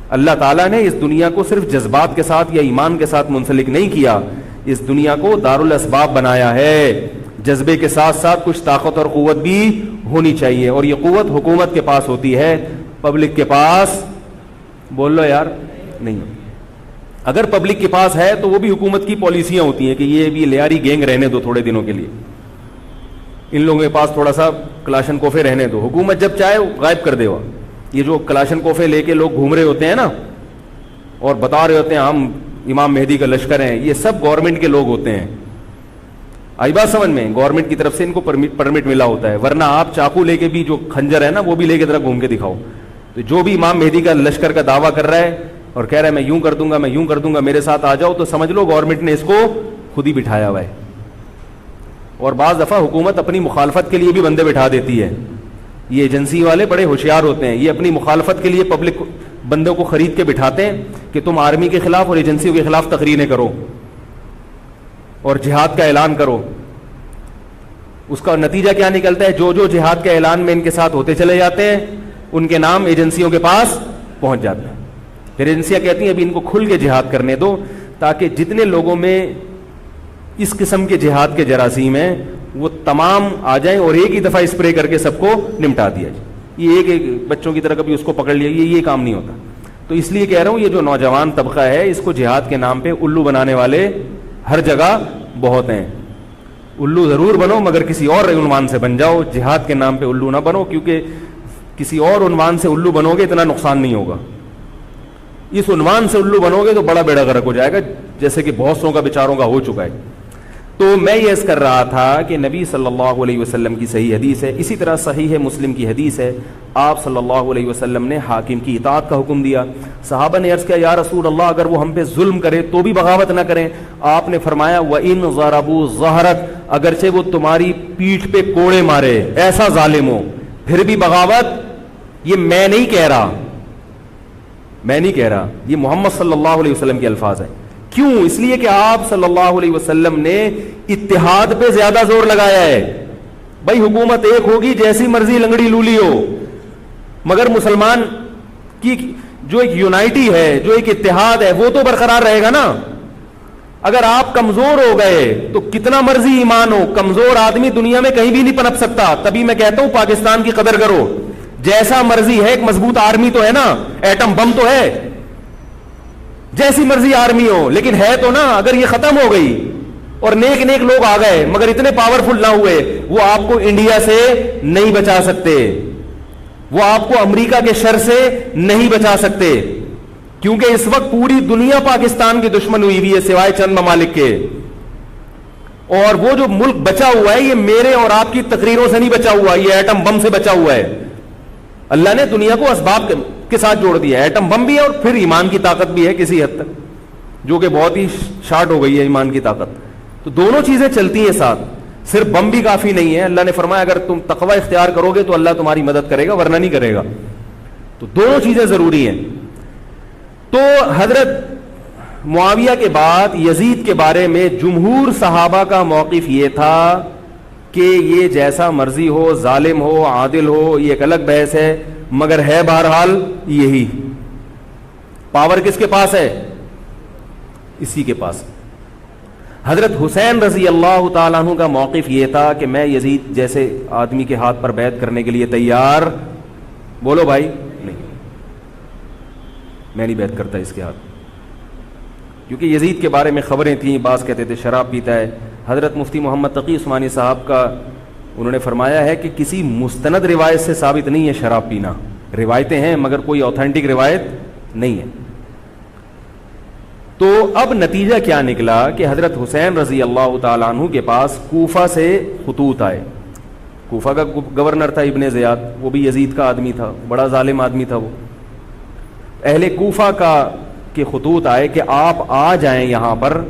اللہ تعالیٰ نے اس دنیا کو صرف جذبات کے ساتھ یا ایمان کے ساتھ منسلک نہیں کیا, اس دنیا کو دارالاسباب بنایا ہے. جذبے کے ساتھ ساتھ کچھ طاقت اور قوت بھی ہونی چاہیے, اور یہ قوت حکومت کے پاس ہوتی ہے, پبلک کے پاس بول لو یار نہیں. اگر پبلک کے پاس ہے تو وہ بھی حکومت کی پالیسیاں ہوتی ہیں کہ یہ بھی لیاری گینگ رہنے دو تھوڑے دنوں کے لیے, ان لوگوں کے پاس تھوڑا سا کلاشن کوفے رہنے دو, حکومت جب چاہے غائب کر دے. وہ یہ جو کلاشن کوفے لے کے لوگ گھوم رہے ہوتے ہیں نا اور بتا رہے ہوتے ہیں ہم امام مہدی کا لشکر ہیں, یہ سب گورنمنٹ کے لوگ ہوتے ہیں. آئی بات سمجھ میں, گورنمنٹ کی طرف سے ان کو پرمٹ ملا ہوتا ہے, ورنہ آپ چاقو لے کے بھی جو کھنجر ہے نا وہ بھی لے کے ذرا گھوم کے دکھاؤ. تو جو بھی امام مہدی کا لشکر کا دعویٰ کر رہا ہے اور کہہ رہا ہے میں یوں کر دوں گا, میں یوں کر دوں گا, میرے ساتھ آ جاؤ, تو سمجھ لو گورنمنٹ نے اس کو خود ہی بٹھایا ہوا ہے. اور بعض دفعہ حکومت اپنی مخالفت کے لیے بھی بندے بٹھا دیتی ہے. یہ ایجنسی والے بڑے ہوشیار ہوتے ہیں, یہ اپنی مخالفت کے لیے پبلک بندوں کو خرید کے بٹھاتے ہیں کہ تم آرمی کے خلاف اور ایجنسیوں کے خلاف تقریریں کرو اور جہاد کا اعلان کرو. اس کا نتیجہ کیا نکلتا ہے؟ جو جو جہاد کے اعلان میں ان کے ساتھ ہوتے چلے جاتے ہیں ان کے نام ایجنسیوں کے پاس پہنچ جاتے ہیں. پھر ایجنسیاں کہتی ہیں ابھی ان کو کھل کے جہاد کرنے دو, تاکہ جتنے لوگوں میں اس قسم کے جہاد کے جراثیم ہیں وہ تمام آ جائیں اور ایک ہی دفعہ اسپرے کر کے سب کو نمٹا دیا جائے. یہ ایک بچوں کی طرح کبھی اس کو پکڑ لیا, یہ کام نہیں ہوتا. تو اس لیے کہہ رہا ہوں یہ جو نوجوان طبقہ ہے اس کو جہاد کے نام پہ الو بنانے والے ہر جگہ بہت ہیں. الو ضرور بنو مگر کسی اور عنوان سے بن جاؤ, جہاد کے نام پہ الو نہ بنو, کیونکہ کسی اور عنوان سے الو بنو گے اتنا نقصان نہیں ہوگا. اس عنوان سے الو بنو گے تو بڑا بیڑا غرق ہو جائے گا, جیسے کہ بہت سو کا بیچاروں کا ہو چکا ہے. تو میں یہ عرض کر رہا تھا کہ نبی صلی اللہ علیہ وسلم کی صحیح حدیث ہے, اسی طرح صحیح مسلم کی حدیث ہے, آپ صلی اللہ علیہ وسلم نے حاکم کی اطاعت کا حکم دیا. صحابہ نے عرض کیا یا رسول اللہ اگر وہ ہم پہ ظلم کرے تو بھی بغاوت نہ کریں؟ آپ نے فرمایا وَإِن ضَرَبُوا ظَهْرَكَ, اگرچہ وہ تمہاری پیٹھ پہ کوڑے مارے, ایسا ظالم ہو, پھر بھی بغاوت. یہ میں نہیں کہہ رہا, یہ محمد صلی اللہ علیہ وسلم کے الفاظ ہیں. کیوں؟ اس لیے کہ آپ صلی اللہ علیہ وسلم نے اتحاد پہ زیادہ زور لگایا ہے. بھائی حکومت ایک ہوگی جیسی مرضی لنگڑی لولی ہو, مگر مسلمان کی جو ایک یونائٹی ہے, جو ایک اتحاد ہے, وہ تو برقرار رہے گا نا. اگر آپ کمزور ہو گئے تو کتنا مرضی ایمان ہو, کمزور آدمی دنیا میں کہیں بھی نہیں پنپ سکتا. تبھی میں کہتا ہوں پاکستان کی قدر کرو, جیسا مرضی ہے, ایک مضبوط آرمی تو ہے نا, ایٹم بم تو ہے, جیسی مرضی آرمی ہو, لیکن ہے تو نا. اگر یہ ختم ہو گئی اور نیک نیک لوگ آ گئے مگر اتنے پاورفل نہ ہوئے, وہ آپ کو انڈیا سے نہیں بچا سکتے, وہ آپ کو امریکہ کے شر سے نہیں بچا سکتے, کیونکہ اس وقت پوری دنیا پاکستان کی دشمن ہوئی ہوئی ہے سوائے چند ممالک کے. اور وہ جو ملک بچا ہوا ہے یہ میرے اور آپ کی تقریروں سے نہیں بچا ہوا, یہ ایٹم بم سے بچا ہوا ہے. اللہ نے دنیا کو اسباب کے ساتھ جوڑ دیا ہے, ایٹم بم بھی ہے اور پھر ایمان کی طاقت بھی ہے کسی حد تک, جو کہ بہت ہی شارٹ ہو گئی ہے ایمان کی طاقت. تو دونوں چیزیں چلتی ہیں ساتھ, صرف بم بھی کافی نہیں ہے. اللہ نے فرمایا اگر تم تقوی اختیار کرو گے تو اللہ تمہاری مدد کرے گا, ورنہ نہیں کرے گا. تو دونوں چیزیں ضروری ہیں. تو حضرت معاویہ کے بعد یزید کے بارے میں جمہور صحابہ کا موقف یہ تھا کہ یہ جیسا مرضی ہو, ظالم ہو, عادل ہو, یہ ایک الگ بحث ہے, مگر ہے بہرحال یہی. پاور کس کے پاس ہے؟ اسی کے پاس. حضرت حسین رضی اللہ تعالیٰ عنہ کا موقف یہ تھا کہ میں یزید جیسے آدمی کے ہاتھ پر بیعت کرنے کے لیے تیار. بولو بھائی, نہیں, میں نہیں بیعت کرتا اس کے ہاتھ, کیونکہ یزید کے بارے میں خبریں تھیں, بعض کہتے تھے شراب پیتا ہے. حضرت مفتی محمد تقی عثمانی صاحب کا انہوں نے فرمایا ہے کہ کسی مستند روایت سے ثابت نہیں ہے شراب پینا. روایتیں ہیں مگر کوئی اوتھینٹک روایت نہیں ہے. تو اب نتیجہ کیا نکلا کہ حضرت حسین رضی اللہ تعالیٰ عنہ کے پاس کوفہ سے خطوط آئے. کوفہ کا گورنر تھا ابن زیاد, وہ بھی یزید کا آدمی تھا, بڑا ظالم آدمی تھا وہ. اہل کوفہ کے خطوط آئے کہ آپ آ جائیں یہاں پر,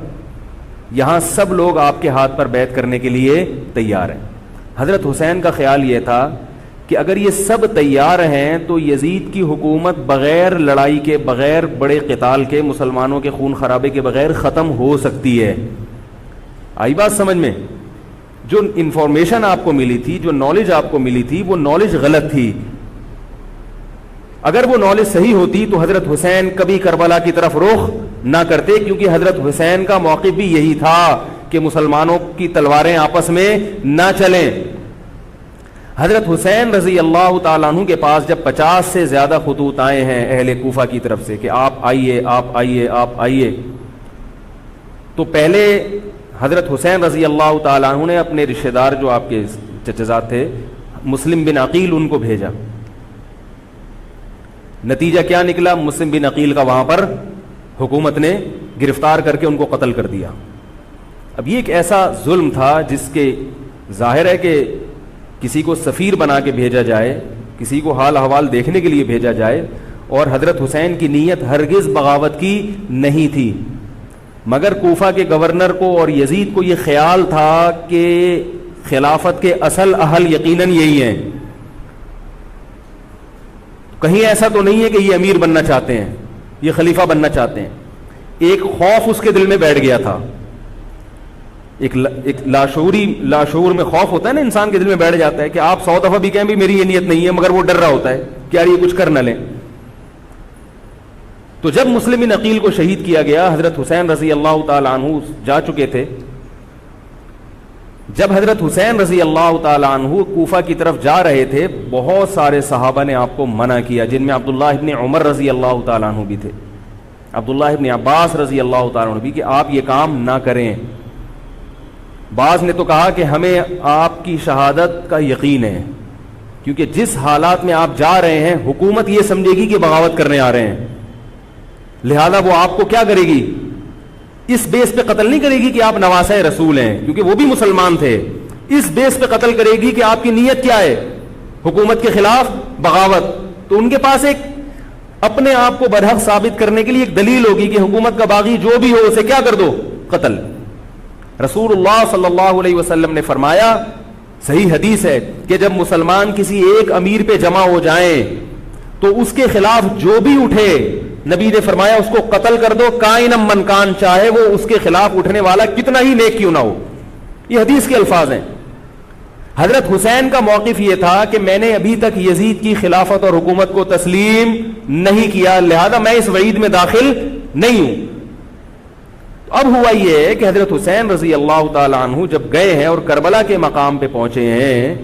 یہاں سب لوگ آپ کے ہاتھ پر بیعت کرنے کے لیے تیار ہیں. حضرت حسین کا خیال یہ تھا کہ اگر یہ سب تیار ہیں تو یزید کی حکومت بغیر لڑائی کے, بغیر بڑے قتال کے, مسلمانوں کے خون خرابے کے بغیر ختم ہو سکتی ہے. آئی بات سمجھ میں؟ جو انفارمیشن آپ کو ملی تھی, جو نالج آپ کو ملی تھی, وہ نالج غلط تھی. اگر وہ نالج صحیح ہوتی تو حضرت حسین کبھی کربلا کی طرف رخ نہ کرتے, کیونکہ حضرت حسین کا موقف بھی یہی تھا کہ مسلمانوں کی تلواریں آپس میں نہ چلیں. حضرت حسین رضی اللہ تعالیٰ عنہ کے پاس جب 50 سے زیادہ خطوط آئے ہیں اہل کوفہ کی طرف سے کہ آپ آئیے, آپ آئیے, آپ آئیے, تو پہلے حضرت حسین رضی اللہ تعالیٰ عنہ نے اپنے رشتہ دار جو آپ کے چچزاد تھے مسلم بن عقیل, ان کو بھیجا. نتیجہ کیا نکلا؟ مسلم بن عقیل کا وہاں پر حکومت نے گرفتار کر کے ان کو قتل کر دیا. اب یہ ایک ایسا ظلم تھا جس کے ظاہر ہے کہ کسی کو سفیر بنا کے بھیجا جائے, کسی کو حال احوال دیکھنے کے لیے بھیجا جائے, اور حضرت حسین کی نیت ہرگز بغاوت کی نہیں تھی. مگر کوفہ کے گورنر کو اور یزید کو یہ خیال تھا کہ خلافت کے اصل اہل یقیناً یہی ہیں. کہیں ایسا تو نہیں ہے کہ یہ امیر بننا چاہتے ہیں, یہ خلیفہ بننا چاہتے ہیں. ایک خوف اس کے دل میں بیٹھ گیا تھا, ایک لاشعور میں خوف ہوتا ہے نا, انسان کے دل میں بیٹھ جاتا ہے کہ آپ 100 دفعہ بھی کہیں بھی میری یہ نیت نہیں ہے, مگر وہ ڈر رہا ہوتا ہے کہ یار یہ کچھ کر نہ لیں. تو جب مسلم بن عقیل کو شہید کیا گیا, حضرت حسین رضی اللہ تعالی عنہ جا چکے تھے. جب حضرت حسین رضی اللہ تعالی عنہ کوفہ کی طرف جا رہے تھے, بہت سارے صحابہ نے آپ کو منع کیا, جن میں عبداللہ ابن عمر رضی اللہ تعالی عنہ بھی تھے, عبداللہ ابن عباس رضی اللہ تعالی عنہ بھی, کہ آپ یہ کام نہ کریں. بعض نے تو کہا کہ ہمیں آپ کی شہادت کا یقین ہے, کیونکہ جس حالات میں آپ جا رہے ہیں حکومت یہ سمجھے گی کہ بغاوت کرنے آ رہے ہیں, لہذا وہ آپ کو کیا کرے گی, اس بیس پہ قتل نہیں کرے گی کہ آپ نواسہ رسول ہیں, کیونکہ وہ بھی مسلمان تھے. اس بیس پہ قتل کرے گی کہ آپ کی نیت کیا ہے, حکومت کے خلاف بغاوت. تو ان کے پاس ایک اپنے آپ کو برحق ثابت کرنے کے لیے ایک دلیل ہوگی کہ حکومت کا باغی جو بھی ہو اسے کیا کر دو, قتل. رسول اللہ صلی اللہ علیہ وسلم نے فرمایا, صحیح حدیث ہے, کہ جب مسلمان کسی ایک امیر پہ جمع ہو جائیں تو اس کے خلاف جو بھی اٹھے, نبی نے فرمایا اس کو قتل کر دو, کائنم من کان, چاہے وہ اس کے خلاف اٹھنے والا کتنا ہی نیک کیوں نہ ہو. یہ حدیث کے الفاظ ہیں. حضرت حسین کا موقف یہ تھا کہ میں نے ابھی تک یزید کی خلافت اور حکومت کو تسلیم نہیں کیا, لہذا میں اس وعید میں داخل نہیں ہوں. اب ہوا یہ کہ حضرت حسین رضی اللہ تعالی عنہ جب گئے ہیں اور کربلا کے مقام پہ پہنچے ہیں,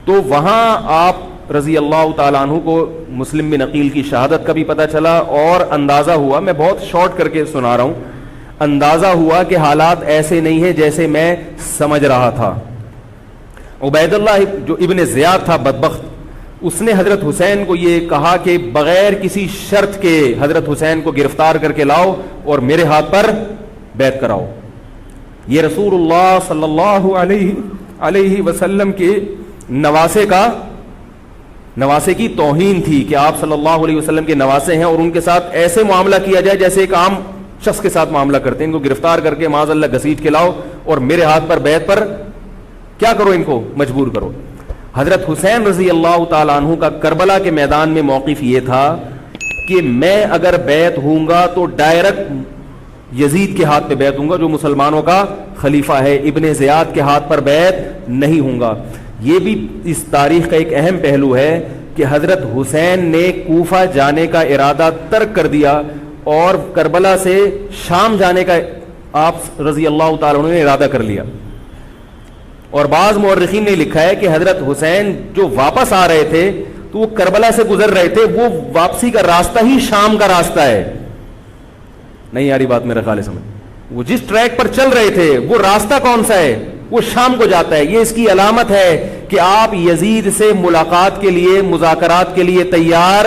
تو وہاں آپ رضی اللہ تعالیٰ عنہ کو مسلم بن عقیل کی شہادت کا بھی پتہ چلا, اور اندازہ ہوا, میں بہت شارٹ کر کے سنا رہا ہوں, اندازہ ہوا کہ حالات ایسے نہیں ہیں جیسے میں سمجھ رہا تھا. عبید اللہ جو ابن زیاد تھا بدبخت, اس نے حضرت حسین کو یہ کہا کہ بغیر کسی شرط کے حضرت حسین کو گرفتار کر کے لاؤ اور میرے ہاتھ پر بیعت کراؤ. یہ رسول اللہ صلی اللہ علیہ وسلم کے نواسے کی توہین تھی کہ آپ صلی اللہ علیہ وسلم کے نواسے ہیں اور ان کے ساتھ ایسے معاملہ کیا جائے جیسے ایک عام شخص کے ساتھ معاملہ کرتے ہیں. ان کو گرفتار کر کے معاذ اللہ گھسیٹ کے لاؤ اور میرے ہاتھ پر بیعت پر کیا کرو, ان کو مجبور کرو. حضرت حسین رضی اللہ تعالیٰ عنہ کا کربلا کے میدان میں موقف یہ تھا کہ میں اگر بیعت ہوں گا تو ڈائریکٹ یزید کے ہاتھ پہ بیعت ہوں گا جو مسلمانوں کا خلیفہ ہے, ابن زیاد کے ہاتھ پر بیعت نہیں ہوں گا. یہ بھی اس تاریخ کا ایک اہم پہلو ہے کہ حضرت حسین نے کوفہ جانے کا ارادہ ترک کر دیا اور کربلا سے شام جانے کا آپ رضی اللہ تعالیٰ عنہ نے ارادہ کر لیا. اور بعض مورخین نے لکھا ہے کہ حضرت حسین جو واپس آ رہے تھے تو وہ کربلا سے گزر رہے تھے, وہ واپسی کا راستہ ہی شام کا راستہ ہے. نہیں یاری بات میرا خیال ہے سمجھ, وہ جس ٹریک پر چل رہے تھے وہ راستہ کون سا ہے, وہ شام کو جاتا ہے. یہ اس کی علامت ہے کہ آپ یزید سے ملاقات کے لیے, مذاکرات کے لیے تیار,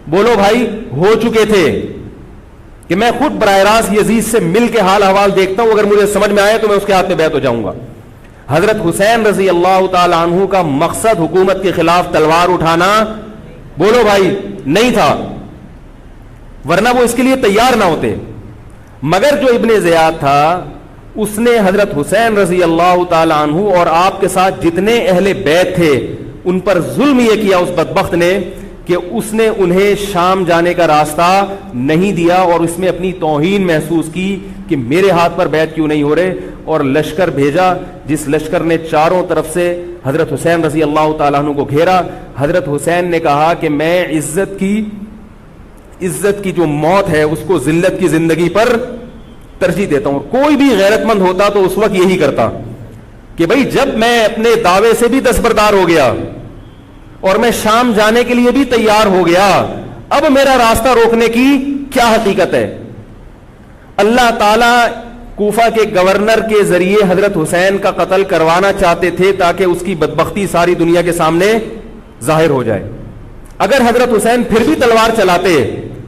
بولو بھائی, ہو چکے تھے کہ میں خود براہ راست یزید سے مل کے حال احوال دیکھتا ہوں, اگر مجھے سمجھ میں آئے تو میں اس کے ہاتھ میں بیعت ہو جاؤں گا. حضرت حسین رضی اللہ تعالی عنہ کا مقصد حکومت کے خلاف تلوار اٹھانا, بولو بھائی, نہیں تھا, ورنہ وہ اس کے لیے تیار نہ ہوتے. مگر جو ابن زیاد تھا اس نے حضرت حسین رضی اللہ تعالی عنہ اور آپ کے ساتھ جتنے اہل بیت تھے ان پر ظلم یہ کیا اس بدبخت نے کہ اس نے انہیں شام جانے کا راستہ نہیں دیا, اور اس میں اپنی توہین محسوس کی کہ میرے ہاتھ پر بیعت کیوں نہیں ہو رہے, اور لشکر بھیجا جس لشکر نے چاروں طرف سے حضرت حسین رضی اللہ تعالیٰ عنہ کو گھیرا. حضرت حسین نے کہا کہ میں عزت کی جو موت ہے اس کو ذلت کی زندگی پر ترجیح دیتا ہوں. کوئی بھی غیرت مند ہوتا تو اس وقت یہی کرتا کہ بھئی جب میں اپنے دعوے سے بھی دستبردار ہو گیا اور میں شام جانے کے لیے بھی تیار ہو گیا, اب میرا راستہ روکنے کی کیا حقیقت ہے. اللہ تعالیٰ کوفہ کے گورنر کے ذریعے حضرت حسین کا قتل کروانا چاہتے تھے تاکہ اس کی بدبختی ساری دنیا کے سامنے ظاہر ہو جائے. اگر حضرت حسین پھر بھی تلوار چلاتے,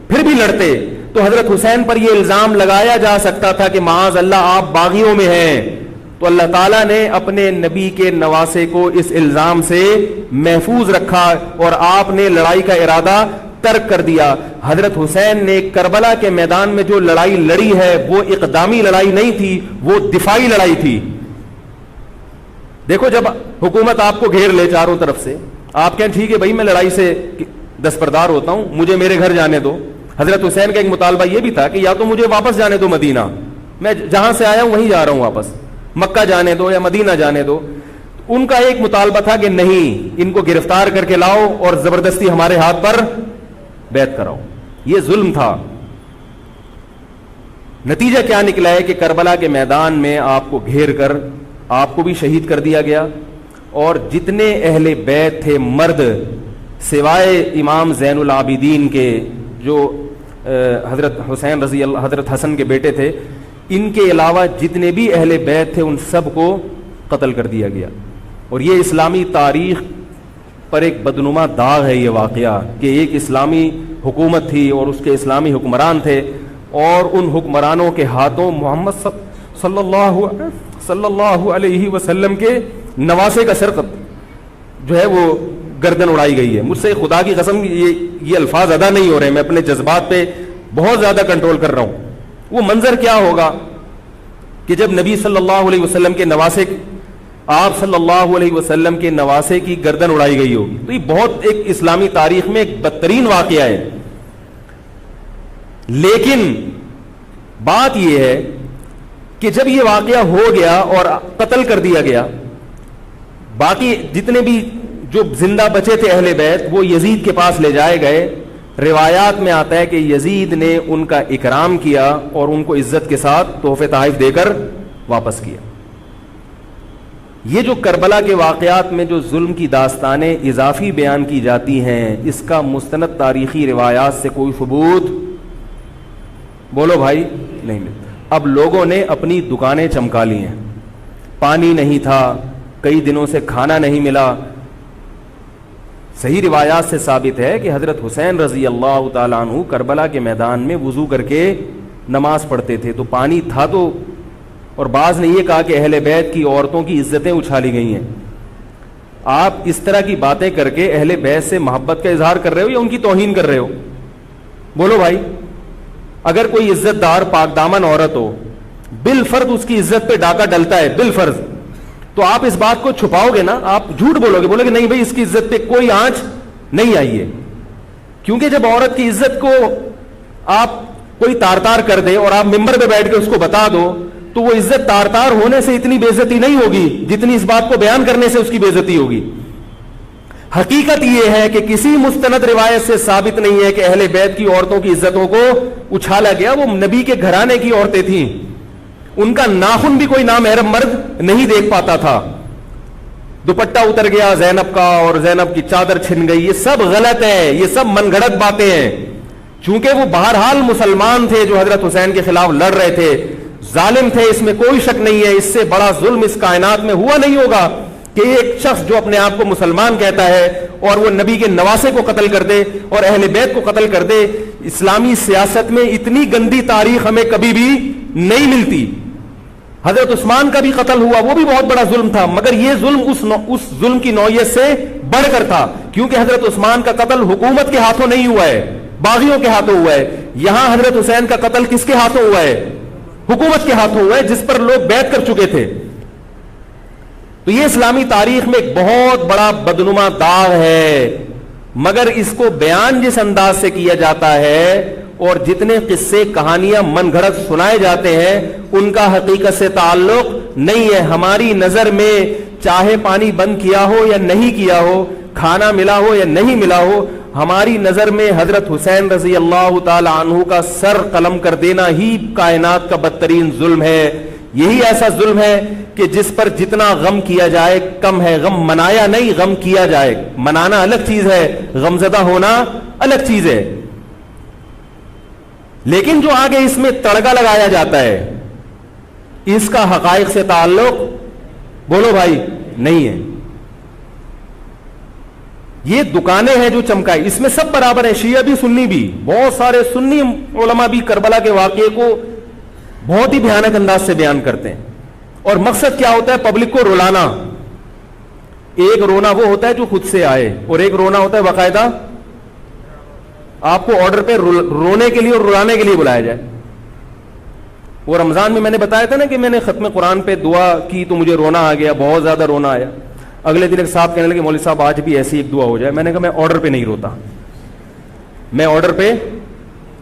پھر بھی لڑتے, تو حضرت حسین پر یہ الزام لگایا جا سکتا تھا کہ معاذ اللہ آپ باغیوں میں ہیں. تو اللہ تعالیٰ نے اپنے نبی کے نواسے کو اس الزام سے محفوظ رکھا اور آپ نے لڑائی کا ارادہ ترک کر دیا. حضرت حسین نے کربلا کے میدان میں جو لڑائی لڑی ہے وہ اقدامی لڑائی نہیں تھی, وہ دفاعی لڑائی تھی. دیکھو جب حکومت آپ کو گھیر لے چاروں طرف سے, آپ کہیں ٹھیک ہے بھائی میں لڑائی سے دستبردار ہوتا ہوں, مجھے میرے گھر جانے دو. حضرت حسین کا ایک مطالبہ یہ بھی تھا کہ یا تو مجھے واپس جانے دو مدینہ, میں جہاں سے آیا ہوں وہیں جا رہا ہوں واپس, مکہ جانے دو یا مدینہ جانے دو. ان کا ایک مطالبہ تھا کہ نہیں, ان کو گرفتار کر کے لاؤ اور زبردستی ہمارے ہاتھ پر بیعت کراؤ. یہ ظلم تھا. نتیجہ کیا نکلا ہے کہ کربلا کے میدان میں آپ کو گھیر کر آپ کو بھی شہید کر دیا گیا, اور جتنے اہل بیت تھے مرد سوائے امام زین العابدین کے جو حضرت حسین رضی اللہ, حضرت حسن کے بیٹے تھے, ان کے علاوہ جتنے بھی اہل بیت تھے ان سب کو قتل کر دیا گیا. اور یہ اسلامی تاریخ پر ایک بدنما داغ ہے یہ واقعہ کہ ایک اسلامی حکومت تھی اور اس کے اسلامی حکمران تھے, اور ان حکمرانوں کے ہاتھوں محمد صلی اللہ علیہ وسلم کے نواسے کا سر جو ہے وہ گردن اڑائی گئی ہے. مجھ سے خدا کی قسم یہ الفاظ ادا نہیں ہو رہے, میں اپنے جذبات پہ بہت زیادہ کنٹرول کر رہا ہوں. وہ منظر کیا ہوگا کہ جب نبی صلی اللہ علیہ وسلم کے نواسے, آپ صلی اللہ علیہ وسلم کے نواسے کی گردن اڑائی گئی ہوگی. تو یہ بہت ایک اسلامی تاریخ میں ایک بدترین واقعہ ہے. لیکن بات یہ ہے کہ جب یہ واقعہ ہو گیا اور قتل کر دیا گیا, باقی جتنے بھی جو زندہ بچے تھے اہل بیت وہ یزید کے پاس لے جائے گئے. روایات میں آتا ہے کہ یزید نے ان کا اکرام کیا اور ان کو عزت کے ساتھ تحفے تحائف دے کر واپس کیا. یہ جو کربلا کے واقعات میں جو ظلم کی داستانیں اضافی بیان کی جاتی ہیں, اس کا مستند تاریخی روایات سے کوئی ثبوت بولو بھائی نہیں ملتا. اب لوگوں نے اپنی دکانیں چمکا لی ہیں, پانی نہیں تھا, کئی دنوں سے کھانا نہیں ملا. صحیح روایات سے ثابت ہے کہ حضرت حسین رضی اللہ تعالیٰ عنہ کربلا کے میدان میں وضو کر کے نماز پڑھتے تھے, تو پانی تھا تو, اور بعض نے یہ کہا کہ اہل بیت کی عورتوں کی عزتیں اچھالی گئی ہیں. آپ اس طرح کی باتیں کر کے اہل بیت سے محبت کا اظہار کر رہے ہو یا ان کی توہین کر رہے ہو؟ بولو بھائی. اگر کوئی عزت دار پاک دامن عورت ہو, بالفرض اس کی عزت پہ ڈاکہ ڈلتا ہے بالفرض, تو آپ اس بات کو چھپاؤ گے نا, آپ جھوٹ بولو گے, بولو گے نہیں بھائی اس کی عزت پہ کوئی آنچ نہیں آئی ہے. کیونکہ جب عورت کی عزت کو آپ کوئی تار تار کر دے اور آپ ممبر پہ بیٹھ کے اس کو بتا دو, تو وہ عزت تار تار ہونے سے اتنی بے عزتی نہیں ہوگی جتنی اس بات کو بیان کرنے سے اس کی بے عزتی ہوگی. حقیقت یہ ہے کہ کسی مستند روایت سے ثابت نہیں ہے کہ اہل بیت کی عورتوں کی عزتوں کو اچھالا گیا. وہ نبی کے گھرانے کی عورتیں تھیں, ان کا ناخن بھی کوئی نامحرم مرد نہیں دیکھ پاتا تھا. دوپٹہ اتر گیا زینب کا اور زینب کی چادر چھن گئی, یہ سب غلط ہے, یہ سب من گھڑت باتیں ہیں. چونکہ وہ بہرحال مسلمان تھے جو حضرت حسین کے خلاف لڑ رہے تھے, ظالم تھے, اس میں کوئی شک نہیں ہے. اس سے بڑا ظلم اس کائنات میں ہوا نہیں ہوگا کہ ایک شخص جو اپنے آپ کو مسلمان کہتا ہے اور وہ نبی کے نواسے کو قتل کر دے اور اہل بیت کو قتل کر دے. اسلامی سیاست میں اتنی گندی تاریخ ہمیں کبھی بھی نہیں ملتی. حضرت عثمان کا بھی قتل ہوا, وہ بھی بہت بڑا ظلم تھا, مگر یہ ظلم اس ظلم کی نوعیت سے بڑھ کر تھا, کیونکہ حضرت عثمان کا قتل حکومت کے ہاتھوں نہیں ہوا ہے, باغیوں کے ہاتھوں ہوا ہے. یہاں حضرت حسین کا قتل کس کے ہاتھوں ہوا ہے؟ حکومت کے ہاتھوں ہوا ہے, جس پر لوگ بیعت کر چکے تھے. تو یہ اسلامی تاریخ میں ایک بہت بڑا بدنما داغ ہے, مگر اس کو بیان جس انداز سے کیا جاتا ہے اور جتنے قصے کہانیاں من گھڑت سنائے جاتے ہیں ان کا حقیقت سے تعلق نہیں ہے. ہماری نظر میں چاہے پانی بند کیا ہو یا نہیں کیا ہو, کھانا ملا ہو یا نہیں ملا ہو, ہماری نظر میں حضرت حسین رضی اللہ تعالی عنہ کا سر قلم کر دینا ہی کائنات کا بدترین ظلم ہے. یہی ایسا ظلم ہے کہ جس پر جتنا غم کیا جائے کم ہے. غم منایا نہیں, غم کیا جائے. منانا الگ چیز ہے, غمزدہ ہونا الگ چیز ہے. لیکن جو آگے اس میں تڑکا لگایا جاتا ہے اس کا حقائق سے تعلق بولو بھائی نہیں ہے. یہ دکانیں ہیں جو چمکائی, اس میں سب برابر ہیں, شیعہ بھی سنی بھی. بہت سارے سنی علماء بھی کربلا کے واقعے کو بہت ہی بھیانک انداز سے بیان کرتے ہیں, اور مقصد کیا ہوتا ہے؟ پبلک کو رلانا. ایک رونا وہ ہوتا ہے جو خود سے آئے, اور ایک رونا ہوتا ہے باقاعدہ آپ کو آرڈر پہ رونے کے لیے اور رلانے کے لیے بلایا جائے. وہ رمضان میں نے بتایا تھا نا کہ میں نے ختم قرآن پہ دعا کی تو مجھے رونا آ گیا, بہت زیادہ رونا آیا. اگلے دن ایک صاحب کہنے لگے مولوی صاحب آج بھی ایسی ایک دعا ہو جائے. میں نے کہا میں آرڈر پہ نہیں روتا, میں آرڈر پہ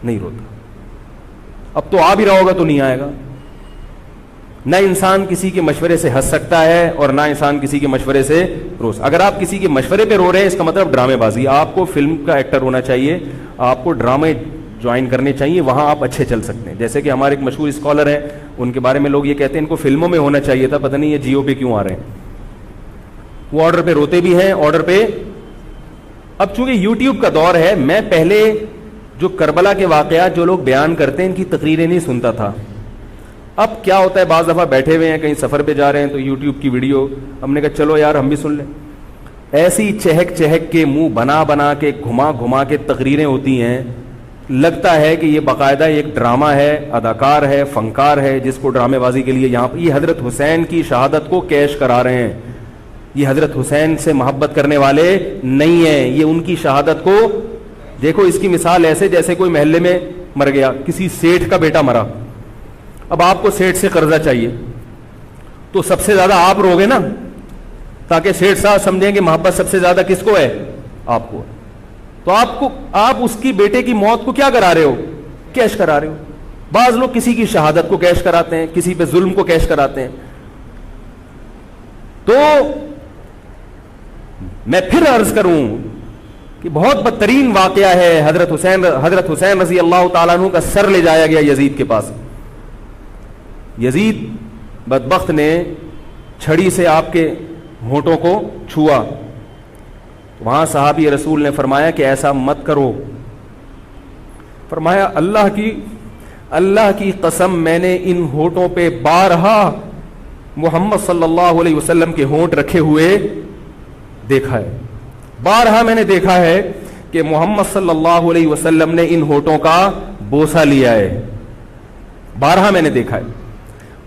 نہیں روتا. اب تو آ بھی رہا ہوگا تو نہیں آئے گا. نہ انسان کسی کے مشورے سے ہنس سکتا ہے اور نہ انسان کسی کے مشورے سے رو. اگر آپ کسی کے مشورے پہ رو رہے ہیں اس کا مطلب ڈرامے بازی. آپ کو فلم کا ایکٹر ہونا چاہیے, آپ کو ڈرامے جوائن کرنے چاہیے, وہاں آپ اچھے چل سکتے ہیں. جیسے کہ ہمارے ایک مشہور اسکالر ہیں, ان کے بارے میں لوگ یہ کہتے ہیں ان کو فلموں میں ہونا چاہیے تھا, پتہ نہیں یہ جیو پہ کیوں آ رہے ہیں. وہ آرڈر پہ روتے بھی ہیں, آرڈر پہ. اب چونکہ یوٹیوب کا دور ہے, میں پہلے جو کربلا کے واقعات جو لوگ بیان کرتے ہیں ان کی تقریریں نہیں سنتا تھا. اب کیا ہوتا ہے, بعض دفعہ بیٹھے ہوئے ہیں کہیں سفر پہ جا رہے ہیں تو یوٹیوب کی ویڈیو, ہم نے کہا چلو یار ہم بھی سن لیں. ایسی چہک چہک کے منہ بنا بنا کے گھما گھما کے تقریریں ہوتی ہیں, لگتا ہے کہ یہ باقاعدہ ایک ڈرامہ ہے, اداکار ہے, فنکار ہے جس کو ڈرامے بازی کے لیے یہاں. یہ حضرت حسین کی شہادت کو کیش کرا رہے ہیں. یہ حضرت حسین سے محبت کرنے والے نہیں ہیں, یہ ان کی شہادت کو. دیکھو اس کی مثال ایسے جیسے کوئی محلے میں مر گیا, کسی سیٹھ کا بیٹا مرا, اب آپ کو سیٹھ سے قرضہ چاہیے تو سب سے زیادہ آپ روگے نا, تاکہ سیٹھ صاحب سمجھیں کہ محبت سب سے زیادہ کس کو ہے, آپ کو. تو آپ اس کی بیٹے کی موت کو کیا کرا رہے ہو, کیش کرا رہے ہو. بعض لوگ کسی کی شہادت کو کیش کراتے ہیں, کسی پہ ظلم کو کیش کراتے ہیں. تو میں پھر عرض کروں کہ بہت بدترین واقعہ ہے. حضرت حسین رضی اللہ تعالیٰ عنہ کا سر لے جایا گیا یزید کے پاس. یزید بدبخت نے چھڑی سے آپ کے ہونٹوں کو چھوا. وہاں صحابی رسول نے فرمایا کہ ایسا مت کرو. فرمایا اللہ کی قسم میں نے ان ہونٹوں پہ بارہا محمد صلی اللہ علیہ وسلم کے ہونٹ رکھے ہوئے دیکھا ہے. بارہا میں نے دیکھا ہے کہ محمد صلی اللہ علیہ وسلم نے ان ہونٹوں کا بوسہ لیا ہے. بارہا میں نے دیکھا ہے.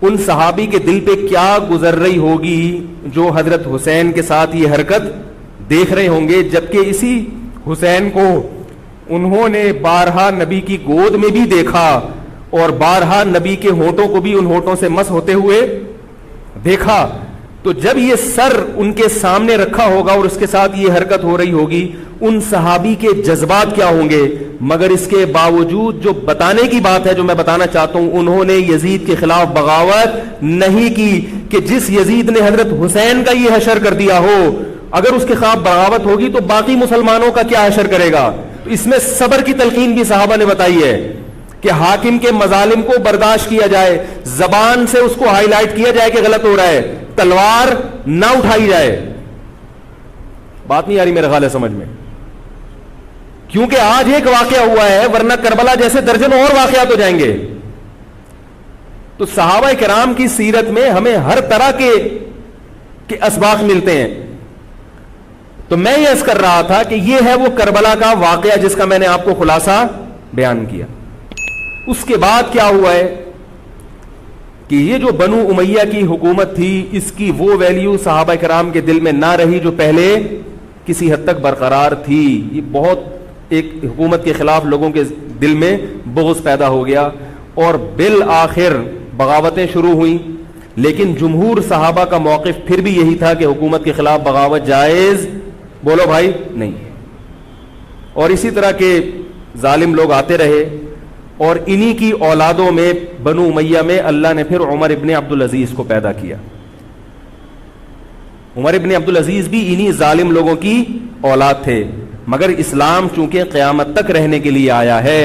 ان صحابی کے دل پہ کیا گزر رہی ہوگی جو حضرت حسین کے ساتھ یہ حرکت دیکھ رہے ہوں گے, جبکہ اسی حسین کو انہوں نے بارہا نبی کی گود میں بھی دیکھا اور بارہا نبی کے ہونٹوں کو بھی ان ہونٹوں سے مس ہوتے ہوئے دیکھا. تو جب یہ سر ان کے سامنے رکھا ہوگا اور اس کے ساتھ یہ حرکت ہو رہی ہوگی, ان صحابی کے جذبات کیا ہوں گے. مگر اس کے باوجود جو بتانے کی بات ہے, جو میں بتانا چاہتا ہوں, انہوں نے یزید کے خلاف بغاوت نہیں کی کہ جس یزید نے حضرت حسین کا یہ حشر کر دیا ہو, اگر اس کے خلاف بغاوت ہوگی تو باقی مسلمانوں کا کیا حشر کرے گا. تو اس میں صبر کی تلقین بھی صحابہ نے بتائی ہے کہ حاکم کے مظالم کو برداشت کیا جائے, زبان سے اس کو ہائی لائٹ کیا جائے کہ غلط ہو رہا ہے, تلوار نہ اٹھائی جائے. بات نہیں آ رہی میرے خیال ہے سمجھ میں, کیونکہ آج ایک واقعہ ہوا ہے ورنہ کربلا جیسے درجنوں اور واقعات ہو جائیں گے. تو صحابہ کرام کی سیرت میں ہمیں ہر طرح کے اسباق ملتے ہیں. تو میں یہ عرض کر رہا تھا کہ یہ ہے وہ کربلا کا واقعہ جس کا میں نے آپ کو خلاصہ بیان کیا. اس کے بعد کیا ہوا ہے کہ یہ جو بنو امیہ کی حکومت تھی, اس کی وہ ویلیو صحابہ کرام کے دل میں نہ رہی جو پہلے کسی حد تک برقرار تھی. یہ بہت ایک حکومت کے خلاف لوگوں کے دل میں بغض پیدا ہو گیا اور بالآخر بغاوتیں شروع ہوئیں. لیکن جمہور صحابہ کا موقف پھر بھی یہی تھا کہ حکومت کے خلاف بغاوت جائز, بولو بھائی, نہیں. اور اسی طرح کے ظالم لوگ آتے رہے اور انہی کی اولادوں میں بنو امیہ میں اللہ نے پھر عمر ابن عبدالعزیز کو پیدا کیا. عمر ابن عبدالعزیز بھی انہی ظالم لوگوں کی اولاد تھے, مگر اسلام چونکہ قیامت تک رہنے کے لیے آیا ہے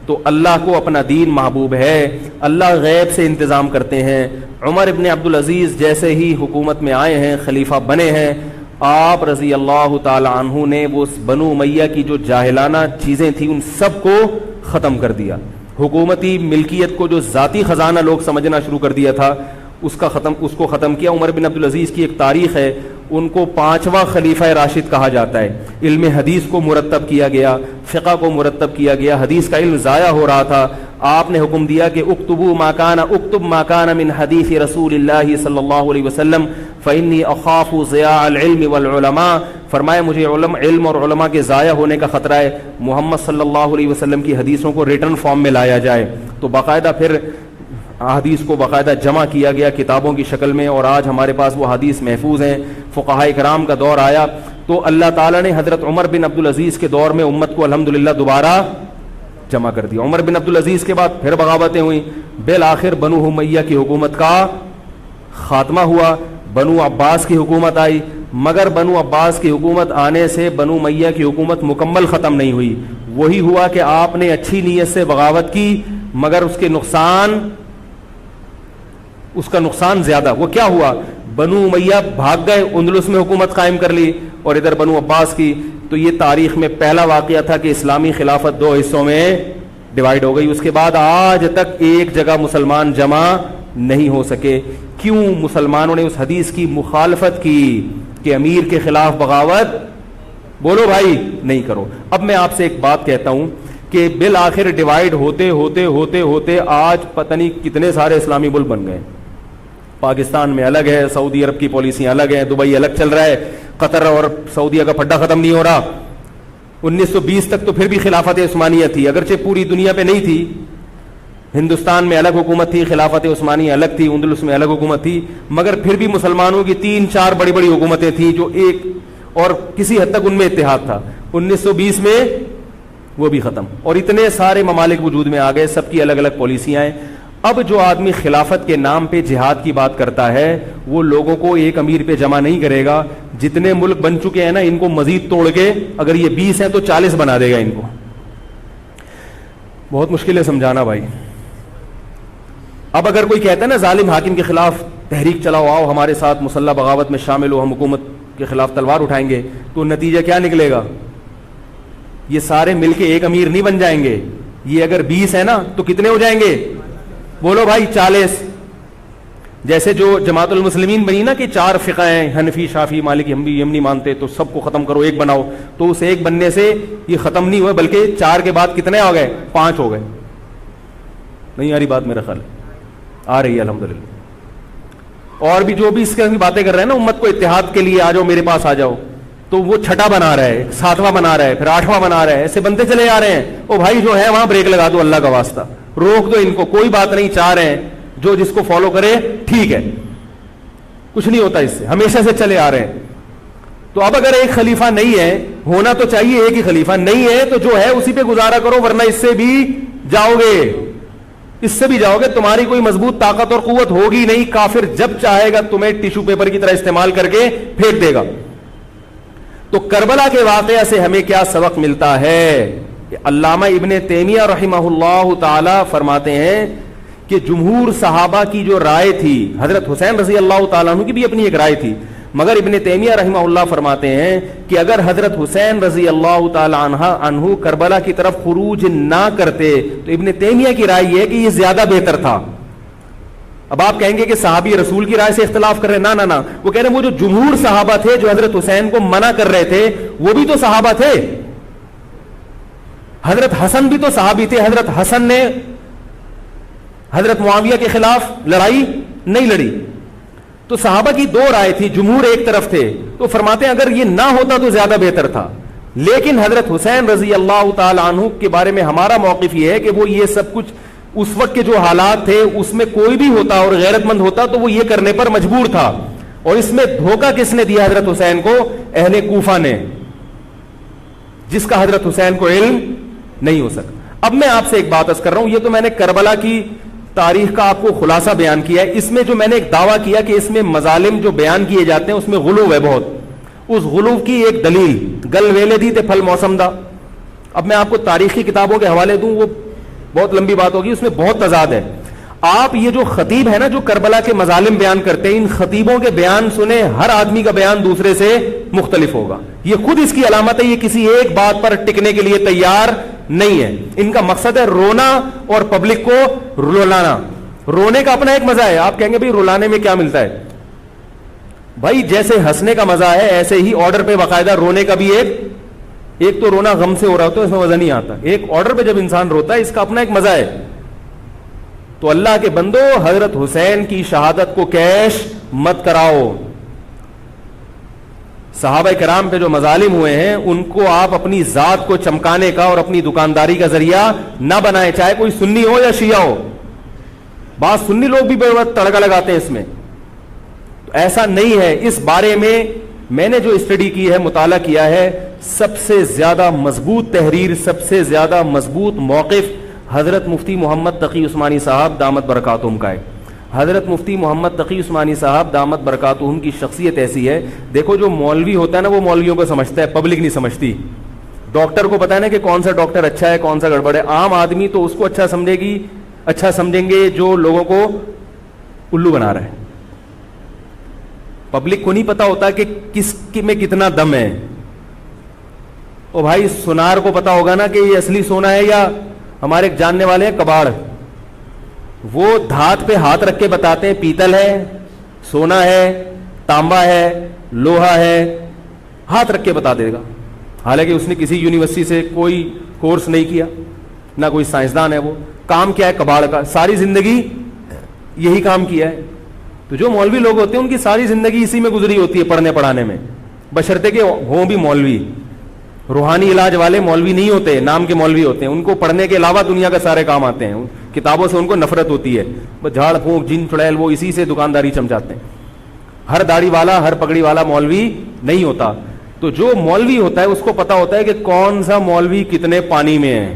تو اللہ کو اپنا دین محبوب ہے, اللہ غیب سے انتظام کرتے ہیں. عمر ابن عبدالعزیز جیسے ہی حکومت میں آئے ہیں, خلیفہ بنے ہیں, آپ رضی اللہ تعالی عنہ نے وہ بنو امیہ کی جو جاہلانہ چیزیں تھیں ان سب کو ختم کر دیا. حکومتی ملکیت کو جو ذاتی خزانہ لوگ سمجھنا شروع کر دیا تھا اس کو ختم کیا. عمر بن عبدالعزیز کی ایک تاریخ ہے, ان کو 5واں خلیفہ راشد کہا جاتا ہے. علم حدیث کو مرتب کیا گیا, فقہ کو مرتب کیا گیا, حدیث کا علم ضائع ہو رہا تھا. آپ نے حکم دیا کہ اکتب ما کان من حدیث رسول اللہ صلی اللہ علیہ وسلم فإنی اخاف ضیاع العلم والعلماء. فرمایا مجھے علم اور علماء کے ضائع ہونے کا خطرہ ہے, محمد صلی اللہ علیہ وسلم کی حدیثوں کو ریٹن فارم میں لایا جائے. تو باقاعدہ پھر احادیث کو باقاعدہ جمع کیا گیا کتابوں کی شکل میں, اور آج ہمارے پاس وہ حدیث محفوظ ہیں. فقہائے کرام کا دور آیا تو اللہ تعالیٰ نے حضرت عمر بن عبدالعزیز کے دور میں امت کو الحمدللہ دوبارہ جمع کر دیا. عمر بن عبدالعزیز کے بعد پھر بغاوتیں ہوئیں, بالآخر بنو امیہ کی حکومت کا خاتمہ ہوا, بنو عباس کی حکومت آئی. مگر بنو عباس کی حکومت آنے سے بنو امیہ کی حکومت مکمل ختم نہیں ہوئی. وہی ہوا کہ آپ نے اچھی نیت سے بغاوت کی مگر اس کا نقصان زیادہ. وہ کیا ہوا؟ بنو امیہ بھاگ گئے, اندلس میں حکومت قائم کر لی, اور ادھر بنو عباس کی. تو یہ تاریخ میں پہلا واقعہ تھا کہ اسلامی خلافت دو حصوں میں ڈیوائیڈ ہو گئی. اس کے بعد آج تک ایک جگہ مسلمان جمع نہیں ہو سکے. کیوں؟ مسلمانوں نے اس حدیث کی مخالفت کی کہ امیر کے خلاف بغاوت بولو بھائی نہیں کرو. اب میں آپ سے ایک بات کہتا ہوں کہ بالآخر ڈیوائیڈ ہوتے ہوتے ہوتے ہوتے آج پتہ نہیں کتنے سارے اسلامی ملک بن گئے. پاکستان میں الگ ہے, سعودی عرب کی پالیسیاں الگ ہیں, دبئی الگ چل رہا ہے, قطر اور سعودیہ کا پھڈا ختم نہیں ہو رہا. 1920 تک تو پھر بھی خلافت عثمانیہ تھی, اگرچہ پوری دنیا پہ نہیں تھی. ہندوستان میں الگ حکومت تھی, خلافت عثمانیہ الگ تھی, اندلس میں الگ حکومت تھی, مگر پھر بھی مسلمانوں کی 3-4 بڑی بڑی حکومتیں تھیں جو ایک, اور کسی حد تک ان میں اتحاد تھا. 1920 میں وہ بھی ختم, اور اتنے سارے ممالک وجود میں آ گئے, سب کی الگ الگ پالیسیاں ہیں. اب جو آدمی خلافت کے نام پہ جہاد کی بات کرتا ہے وہ لوگوں کو ایک امیر پہ جمع نہیں کرے گا. جتنے ملک بن چکے ہیں نا, ان کو مزید توڑ کے, اگر یہ 20 ہیں تو 40 بنا دے گا ان کو. بہت مشکل ہے سمجھانا بھائی. اب اگر کوئی کہتا ہے نا ظالم حاکم کے خلاف تحریک چلاؤ, آؤ ہمارے ساتھ مسلح بغاوت میں شامل ہو, ہم حکومت کے خلاف تلوار اٹھائیں گے, تو نتیجہ کیا نکلے گا؟ یہ سارے مل کے ایک امیر نہیں بن جائیں گے. یہ اگر 20 ہے نا تو کتنے ہو جائیں گے؟ بولو بھائی 40. جیسے جو جماعت المسلمین بنی نا کہ 4 فقہ ہیں, حنفی, شافعی, مالکی, ہم بھی ہم نہیں مانتے, تو سب کو ختم کرو, ایک بناؤ. تو اس ایک بننے سے یہ ختم نہیں ہوئے, بلکہ 4 کے بعد کتنے ہو گئے؟ 5 ہو گئے. نہیں آ رہی بات میرا خیال؟ آ رہی ہے الحمدللہ. اور بھی جو بھی اس کی باتیں کر رہے ہیں نا امت کو اتحاد کے لیے, آ جاؤ میرے پاس آ جاؤ, تو وہ 6واں بنا رہا ہے, 7واں بنا رہا ہے, پھر 8واں بنا رہا ہے, ایسے بنتے چلے جا رہے ہیں. او بھائی جو ہے وہاں بریک لگا دو, اللہ کا واسطہ روک دو ان کو, کوئی بات نہیں, 4 ہیں, جو جس کو فالو کرے ٹھیک ہے, کچھ نہیں ہوتا اس سے, ہمیشہ سے چلے آ رہے ہیں. تو اب اگر ایک خلیفہ نہیں ہے, ہونا تو چاہیے ایک ہی خلیفہ, نہیں ہے تو جو ہے اسی پہ گزارا کرو, ورنہ اس سے بھی جاؤ گے, تمہاری کوئی مضبوط طاقت اور قوت ہوگی نہیں. کافر جب چاہے گا تمہیں ٹیشو پیپر کی طرح استعمال کر کے پھینک دے گا. تو کربلا کے واقعہ سے ہمیں کیا سبق ملتا ہے؟ علامہ ابن تیمیہ رحمہ اللہ تعالی فرماتے ہیں کہ جمہور صحابہ کی جو رائے تھی, حضرت حسین رضی اللہ تعالیٰ عنہ کی بھی اپنی ایک رائے تھی, مگر ابن تیمیہ رحمہ اللہ فرماتے ہیں کہ اگر حضرت حسین رضی اللہ تعالیٰ عنہ کربلا کی طرف خروج نہ کرتے تو ابن تیمیہ کی رائے یہ ہے کہ یہ زیادہ بہتر تھا. اب آپ کہیں گے کہ صحابی رسول کی رائے سے اختلاف کر رہے ہیں, نہ, وہ کہہ رہے ہیں وہ جو جمہور صحابہ تھے جو حضرت حسین کو منع کر رہے تھے وہ بھی تو صحابہ تھے. حضرت حسن بھی تو صحابی تھے. حضرت حسن نے حضرت معاویہ کے خلاف لڑائی نہیں لڑی. تو صحابہ کی 2 رائے تھی, جمہور ایک طرف تھے. تو فرماتے ہیں اگر یہ نہ ہوتا تو زیادہ بہتر تھا. لیکن حضرت حسین رضی اللہ تعالی عنہ کے بارے میں ہمارا موقف یہ ہے کہ وہ یہ سب کچھ اس وقت کے جو حالات تھے اس میں کوئی بھی ہوتا اور غیرت مند ہوتا تو وہ یہ کرنے پر مجبور تھا. اور اس میں دھوکہ کس نے دیا حضرت حسین کو؟ اہل کوفہ نے, جس کا حضرت حسین کو علم نہیں ہو سکا. اب میں آپ سے ایک بات عرض کر رہا ہوں, یہ تو میں نے کربلا کی تاریخ کا آپ کو خلاصہ بیان کیا ہے. اس میں جو میں نے ایک دعویٰ کیا کہ اس میں مظالم جو بیان کیے جاتے ہیں اس میں غلو ہے بہت, اس غلو کی ایک دلیل گل ویلے دی تے پھل موسم دا. اب میں آپ کو تاریخی کتابوں کے حوالے دوں, وہ بہت لمبی بات ہوگی, اس میں بہت تضاد ہے. آپ یہ جو خطیب ہے نا جو کربلا کے مظالم بیان کرتے ہیں, ان خطیبوں کے بیان سنیں, ہر آدمی کا بیان دوسرے سے مختلف ہوگا. یہ خود اس کی علامت ہے, یہ کسی ایک بات پر ٹکنے کے لیے تیار نہیں ہے. ان کا مقصد ہے رونا اور پبلک کو رلانا. رونے کا اپنا ایک مزہ ہے. آپ کہیں گے بھائی رلانے میں کیا ملتا ہے؟ بھائی جیسے ہنسنے کا مزہ ہے ایسے ہی آرڈر پہ باقاعدہ رونے کا بھی ایک تو رونا غم سے ہو رہا ہوتا ہے, اس میں مزہ نہیں آتا. ایک آرڈر پہ جب انسان روتا ہے اس کا اپنا ایک مزہ ہے. تو اللہ کے بندو, حضرت حسین کی شہادت کو کیش مت کراؤ. صحابہ کرام پہ جو مظالم ہوئے ہیں ان کو آپ اپنی ذات کو چمکانے کا اور اپنی دکانداری کا ذریعہ نہ بنائیں, چاہے کوئی سنی ہو یا شیعہ ہو. بعض سنی لوگ بھی بڑا تڑکا لگاتے ہیں اس میں. تو ایسا نہیں ہے. اس بارے میں نے جو اسٹڈی کی ہے, مطالعہ کیا ہے, سب سے زیادہ مضبوط تحریر, سب سے زیادہ مضبوط موقف حضرت مفتی محمد تقی عثمانی صاحب دامت برکاتہم کا ہے. حضرت مفتی محمد تقی عثمانی صاحب دامت برکاتہم کی شخصیت ایسی ہے, دیکھو جو مولوی ہوتا ہے نا وہ مولویوں کو سمجھتا ہے, پبلک نہیں سمجھتی. ڈاکٹر کو پتا ہے نا کہ کون سا ڈاکٹر اچھا ہے کون سا گڑبڑ ہے. عام آدمی تو اس کو اچھا سمجھیں گے جو لوگوں کو الو بنا رہا ہے. پبلک کو نہیں پتا ہوتا کہ کس میں کتنا دم ہے. او بھائی سونار کو پتا ہوگا نا کہ یہ اصلی سونا ہے یا ہمارے ایک جاننے والے ہیں کباڑ, وہ دھات پہ ہاتھ رکھ کے بتاتے ہیں پیتل ہے, سونا ہے, تانبا ہے, لوہا ہے, ہاتھ رکھ کے بتا دے گا. حالانکہ اس نے کسی یونیورسٹی سے کوئی کورس نہیں کیا, نہ کوئی سائنسدان ہے. وہ کام کیا ہے کباڑ کا, ساری زندگی یہی کام کیا ہے. تو جو مولوی لوگ ہوتے ہیں ان کی ساری زندگی اسی میں گزری ہوتی ہے, پڑھنے پڑھانے میں, بشرطے کہ ہوں بھی مولوی. روحانی علاج والے مولوی نہیں ہوتے, نام کے مولوی ہوتے ہیں. ان کو پڑھنے کے علاوہ دنیا کے سارے کام آتے ہیں. کتابوں سے ان کو نفرت ہوتی ہے, بس جھاڑ پھونک جن چڑیل وہ اسی سے دکانداری چمچاتے ہیں. ہر داڑھی والا ہر پگڑی والا مولوی نہیں ہوتا. تو جو مولوی ہوتا ہے اس کو پتا ہوتا ہے کہ کون سا مولوی کتنے پانی میں ہے.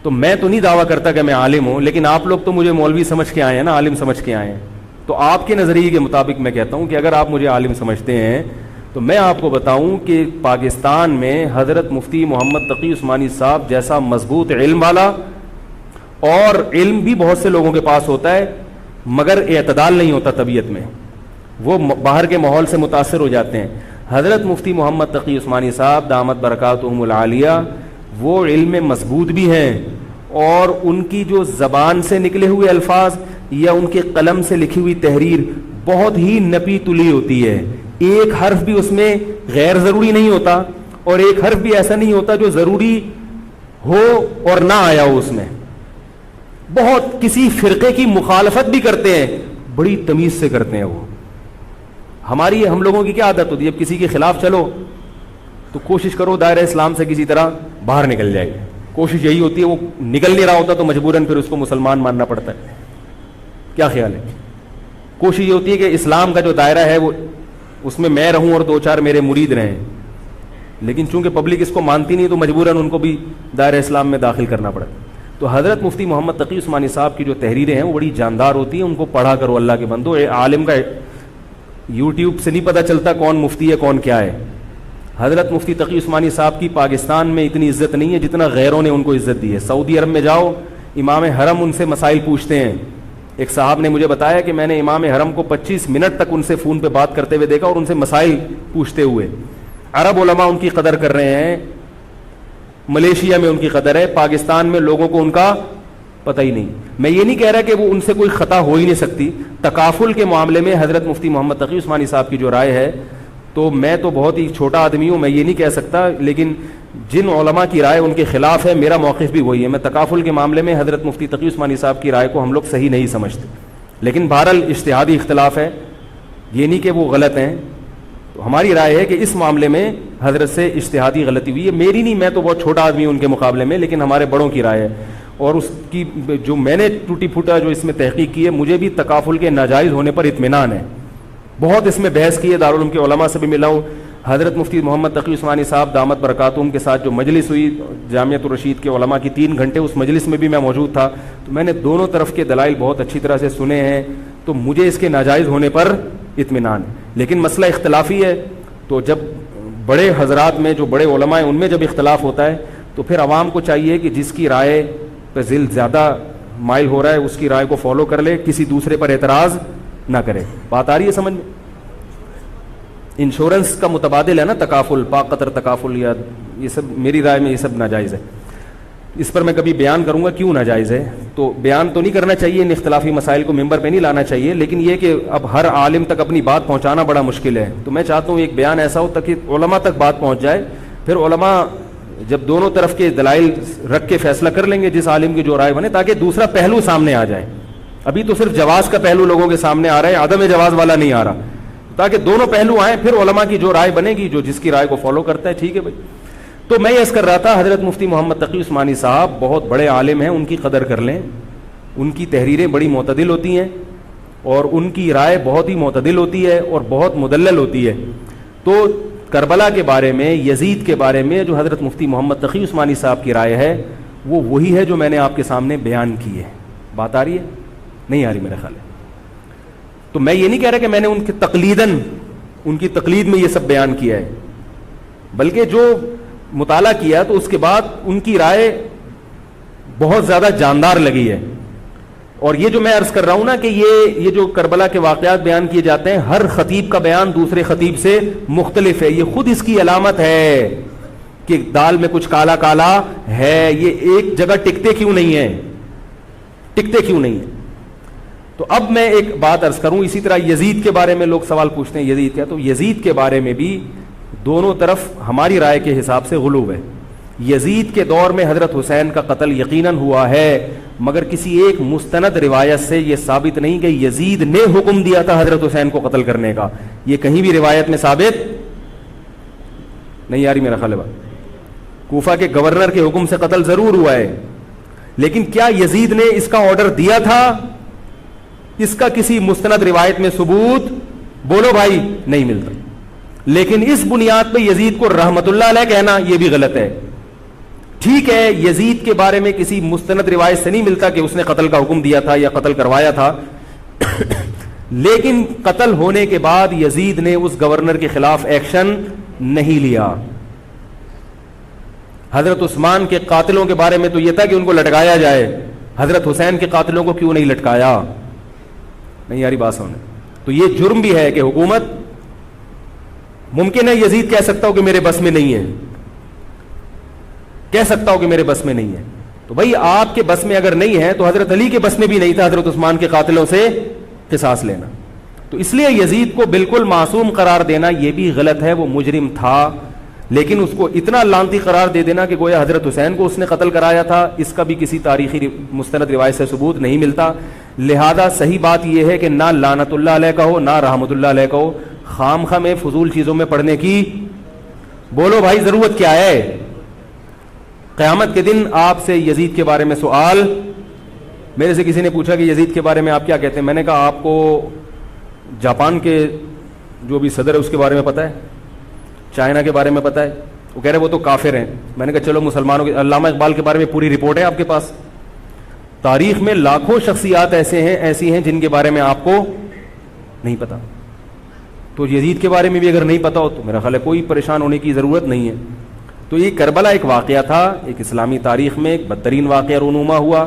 تو میں تو نہیں دعویٰ کرتا کہ میں عالم ہوں, لیکن آپ لوگ تو مجھے مولوی سمجھ کے آئے ہیں نا, عالم سمجھ کے آئے ہیں. تو آپ کے نظریے کے مطابق میں کہتا ہوں کہ اگر آپ مجھے عالم سمجھتے ہیں تو میں آپ کو بتاؤں کہ پاکستان میں حضرت مفتی محمد تقی عثمانی صاحب جیسا مضبوط علم والا, اور علم بھی بہت سے لوگوں کے پاس ہوتا ہے مگر اعتدال نہیں ہوتا طبیعت میں, وہ باہر کے ماحول سے متاثر ہو جاتے ہیں. حضرت مفتی محمد تقی عثمانی صاحب دامت برکاتہم العالیہ وہ علم میں مضبوط بھی ہیں, اور ان کی جو زبان سے نکلے ہوئے الفاظ یا ان کے قلم سے لکھی ہوئی تحریر بہت ہی نپی تلی ہوتی ہے. ایک حرف بھی اس میں غیر ضروری نہیں ہوتا, اور ایک حرف بھی ایسا نہیں ہوتا جو ضروری ہو اور نہ آیا ہو اس میں. بہت کسی فرقے کی مخالفت بھی کرتے ہیں, بڑی تمیز سے کرتے ہیں. وہ ہم لوگوں کی کیا عادت ہوتی ہے, اب کسی کے خلاف چلو تو کوشش کرو دائرہ اسلام سے کسی طرح باہر نکل جائے گی. کوشش یہی ہوتی ہے, وہ نکل نہیں رہا ہوتا تو مجبوراً پھر اس کو مسلمان ماننا پڑتا ہے. کیا خیال ہے؟ کوشش یہ ہوتی ہے کہ اسلام کا جو دائرہ ہے وہ اس میں میں رہوں اور دو چار میرے مرید رہیں, لیکن چونکہ پبلک اس کو مانتی نہیں تو مجبوراً ان کو بھی دائرہ اسلام میں داخل کرنا پڑتا. تو حضرت مفتی محمد تقی عثمانی صاحب کی جو تحریریں ہیں وہ بڑی جاندار ہوتی ہیں. ان کو پڑھا کرو اللہ کے بندو. عالم کا یوٹیوب سے نہیں پتہ چلتا کون مفتی ہے کون کیا ہے. حضرت مفتی تقی عثمانی صاحب کی پاکستان میں اتنی عزت نہیں ہے جتنا غیروں نے ان کو عزت دی ہے. سعودی عرب میں جاؤ, امام حرم ان سے مسائل پوچھتے ہیں. ایک صاحب نے مجھے بتایا کہ میں نے امام حرم کو 25 منٹ تک ان سے فون پہ بات کرتے ہوئے دیکھا اور ان سے مسائل پوچھتے ہوئے. عرب علماء ان کی قدر کر رہے ہیں, ملیشیا میں ان کی قدر ہے, پاکستان میں لوگوں کو ان کا پتہ ہی نہیں. میں یہ نہیں کہہ رہا کہ وہ ان سے کوئی خطا ہو ہی نہیں سکتی. تکافل کے معاملے میں حضرت مفتی محمد تقی عثمانی صاحب کی جو رائے ہے, تو میں تو بہت ہی چھوٹا آدمی ہوں, میں یہ نہیں کہہ سکتا, لیکن جن علماء کی رائے ان کے خلاف ہے میرا موقف بھی وہی ہے. میں تکافل کے معاملے میں حضرت مفتی تقی عثمانی صاحب کی رائے کو ہم لوگ صحیح نہیں سمجھتے, لیکن بہرحال اجتہادی اختلاف ہے, یہ نہیں کہ وہ غلط ہیں. تو ہماری رائے ہے کہ اس معاملے میں حضرت سے اجتہادی غلطی ہوئی ہے. میری نہیں, میں تو بہت چھوٹا آدمی ہوں ان کے مقابلے میں, لیکن ہمارے بڑوں کی رائے ہے. اور اس کی جو میں نے ٹوٹی پھوٹا جو اس میں تحقیق کی ہے, مجھے بھی تکافل کے ناجائز ہونے پر اطمینان ہے. بہت اس میں بحث کی ہے, دارالعلوم کے علماء سے بھی ملا ہوں. حضرت مفتی محمد تقی عثمانی صاحب دامت برکاتہم کے ساتھ جو مجلس ہوئی جامعۃ الرشید کے علماء کی 3 گھنٹے, اس مجلس میں بھی میں موجود تھا. تو میں نے دونوں طرف کے دلائل بہت اچھی طرح سے سنے ہیں, تو مجھے اس کے ناجائز ہونے پر اطمینان ہے. لیکن مسئلہ اختلافی ہے, تو جب بڑے حضرات میں جو بڑے علماء ہیں ان میں جب اختلاف ہوتا ہے تو پھر عوام کو چاہیے کہ جس کی رائے پہ ذل زیادہ مائل ہو رہا ہے اس کی رائے کو فالو کر لے, کسی دوسرے پر اعتراض نہ کرے. بات آ رہی ہے سمجھ میں؟ انشورنس کا متبادل ہے نا تکافل, پاک قطر تکافل, یا یہ سب میری رائے میں یہ سب ناجائز ہے. اس پر میں کبھی بیان کروں گا کیوں ناجائز ہے. تو بیان تو نہیں کرنا چاہیے, ان اختلافی مسائل کو ممبر پہ نہیں لانا چاہیے, لیکن یہ کہ اب ہر عالم تک اپنی بات پہنچانا بڑا مشکل ہے. تو میں چاہتا ہوں ایک بیان ایسا ہو تاکہ علماء تک بات پہنچ جائے. پھر علماء جب دونوں طرف کے دلائل رکھ کے فیصلہ کر لیں گے جس عالم کی جو رائے بنے, تاکہ دوسرا پہلو سامنے آ جائے. ابھی تو صرف جواز کا پہلو لوگوں کے سامنے آ رہا ہے, عدم جواز والا نہیں آ رہا, تاکہ دونوں پہلو آئیں. پھر علماء کی جو رائے بنے گی, جو جس کی رائے کو فالو کرتا ہے, ٹھیک ہے بھائی. تو میں یہ عرض کر رہا تھا, حضرت مفتی محمد تقی عثمانی صاحب بہت بڑے عالم ہیں, ان کی قدر کر لیں. ان کی تحریریں بڑی معتدل ہوتی ہیں اور ان کی رائے بہت ہی معتدل ہوتی ہے اور بہت مدلل ہوتی ہے. تو کربلا کے بارے میں، یزید کے بارے میں جو حضرت مفتی محمد تقی عثمانی صاحب کی رائے ہے وہ وہی ہے جو میں نے آپ کے سامنے بیان کی ہے. بات آ رہی ہے؟ نہیں آ رہی میرا خیال ہے. تو میں یہ نہیں کہہ رہا کہ میں نے ان کی تقلید میں یہ سب بیان کیا ہے، بلکہ جو مطالعہ کیا تو اس کے بعد ان کی رائے بہت زیادہ جاندار لگی ہے. اور یہ جو میں عرض کر رہا ہوں نا کہ یہ جو کربلا کے واقعات بیان کیے جاتے ہیں، ہر خطیب کا بیان دوسرے خطیب سے مختلف ہے. یہ خود اس کی علامت ہے کہ دال میں کچھ کالا کالا ہے. یہ ایک جگہ ٹکتے کیوں نہیں ہیں؟ تو اب میں ایک بات عرض کروں. اسی طرح یزید کے بارے میں لوگ سوال پوچھتے ہیں یزید کیا، تو یزید کے بارے میں بھی دونوں طرف ہماری رائے کے حساب سے غلو ہے. یزید کے دور میں حضرت حسین کا قتل یقیناً ہوا ہے، مگر کسی ایک مستند روایت سے یہ ثابت نہیں کہ یزید نے حکم دیا تھا حضرت حسین کو قتل کرنے کا. یہ کہیں بھی روایت میں ثابت نہیں آ رہی میرا خیال ہے. کوفہ کے گورنر کے حکم سے قتل ضرور ہوا ہے، لیکن کیا یزید نے اس کا آرڈر دیا تھا؟ اس کا کسی مستند روایت میں ثبوت بولو بھائی نہیں ملتا. لیکن اس بنیاد پہ یزید کو رحمت اللہ علیہ کہنا یہ بھی غلط ہے. ٹھیک ہے، یزید کے بارے میں کسی مستند روایت سے نہیں ملتا کہ اس نے قتل کا حکم دیا تھا یا قتل کروایا تھا، لیکن قتل ہونے کے بعد یزید نے اس گورنر کے خلاف ایکشن نہیں لیا. حضرت عثمان کے قاتلوں کے بارے میں تو یہ تھا کہ ان کو لٹکایا جائے، حضرت حسین کے قاتلوں کو کیوں نہیں لٹکایا؟ نہیں یاری بات سمجھے. تو یہ جرم بھی ہے کہ حکومت، ممکن ہے یزید کہہ سکتا ہو کہ میرے بس میں نہیں ہے، کہہ سکتا ہو کہ میرے بس میں نہیں ہے. تو بھائی آپ کے بس میں اگر نہیں ہے تو حضرت علی کے بس میں بھی نہیں تھا حضرت عثمان کے قاتلوں سے قصاص لینا. تو اس لیے یزید کو بالکل معصوم قرار دینا یہ بھی غلط ہے. وہ مجرم تھا، لیکن اس کو اتنا لعنتی قرار دے دینا کہ گویا حضرت حسین کو اس نے قتل کرایا تھا، اس کا بھی کسی تاریخی مستند روایت سے ثبوت نہیں ملتا. لہذا صحیح بات یہ ہے کہ نہ لعنت اللہ علیہ کہو نہ رحمت اللہ علیہ کہو. خام خواہ میں فضول چیزوں میں پڑھنے کی بولو بھائی ضرورت کیا ہے؟ قیامت کے دن آپ سے یزید کے بارے میں سوال، میرے سے کسی نے پوچھا کہ یزید کے بارے میں آپ کیا کہتے ہیں. میں نے کہا آپ کو جاپان کے جو بھی صدر ہے اس کے بارے میں پتہ ہے، چائنا کے بارے میں پتہ ہے؟ وہ کہہ رہے وہ تو کافر ہیں. میں نے کہا چلو مسلمانوں کے، علامہ اقبال کے بارے میں پوری رپورٹ ہے آپ کے پاس. تاریخ میں لاکھوں شخصیات ایسی ہیں جن کے بارے میں آپ کو نہیں پتا. تو یزید کے بارے میں بھی اگر نہیں پتا ہو تو میرا خیال ہے کوئی پریشان ہونے کی ضرورت نہیں ہے. تو یہ کربلا ایک واقعہ تھا، ایک اسلامی تاریخ میں ایک بدترین واقعہ رونما ہوا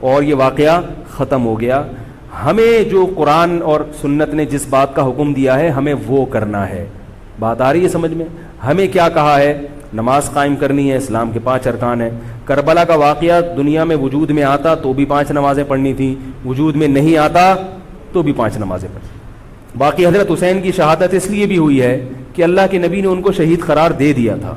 اور یہ واقعہ ختم ہو گیا. ہمیں جو قرآن اور سنت نے جس بات کا حکم دیا ہے ہمیں وہ کرنا ہے. بات آ رہی ہے سمجھ میں؟ ہمیں کیا کہا ہے؟ نماز قائم کرنی ہے، اسلام کے 5 ارکان ہیں. کربلا کا واقعہ دنیا میں وجود میں آتا تو بھی 5 نمازیں پڑھنی تھیں، وجود میں نہیں آتا تو بھی 5 نمازیں پڑھنی. باقی حضرت حسین کی شہادت اس لیے بھی ہوئی ہے کہ اللہ کے نبی نے ان کو شہید قرار دے دیا تھا.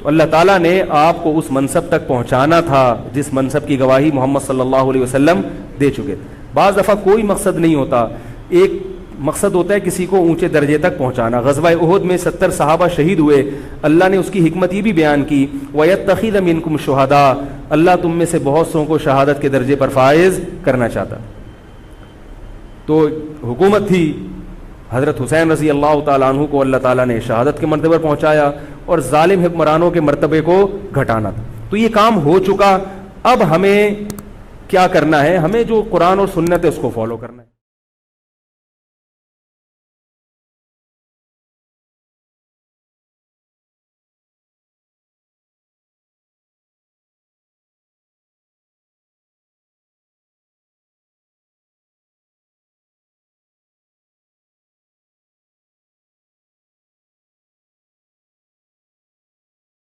اللہ تعالیٰ نے آپ کو اس منصب تک پہنچانا تھا جس منصب کی گواہی محمد صلی اللہ علیہ وسلم دے چکے. بعض دفعہ کوئی مقصد نہیں ہوتا، ایک مقصد ہوتا ہے کسی کو اونچے درجے تک پہنچانا. غزوہ احد میں 70 صحابہ شہید ہوئے. اللہ نے اس کی حکمت یہ بھی بیان کی، وَيَتَّخِذَ مِنْكُمْ شُهَدَاءَ، اللہ تم میں سے بہت سو کو شہادت کے درجے پر فائز کرنا چاہتا. تو حکومت تھی، حضرت حسین رضی اللہ تعالیٰ عنہ کو اللہ تعالیٰ نے شہادت کے مرتبے پر پہنچایا اور ظالم حکمرانوں کے مرتبے کو گھٹانا تھا. تو یہ کام ہو چکا. اب ہمیں کیا کرنا ہے؟ ہمیں جو قرآن اور سنت ہے اس کو فالو کرنا ہے.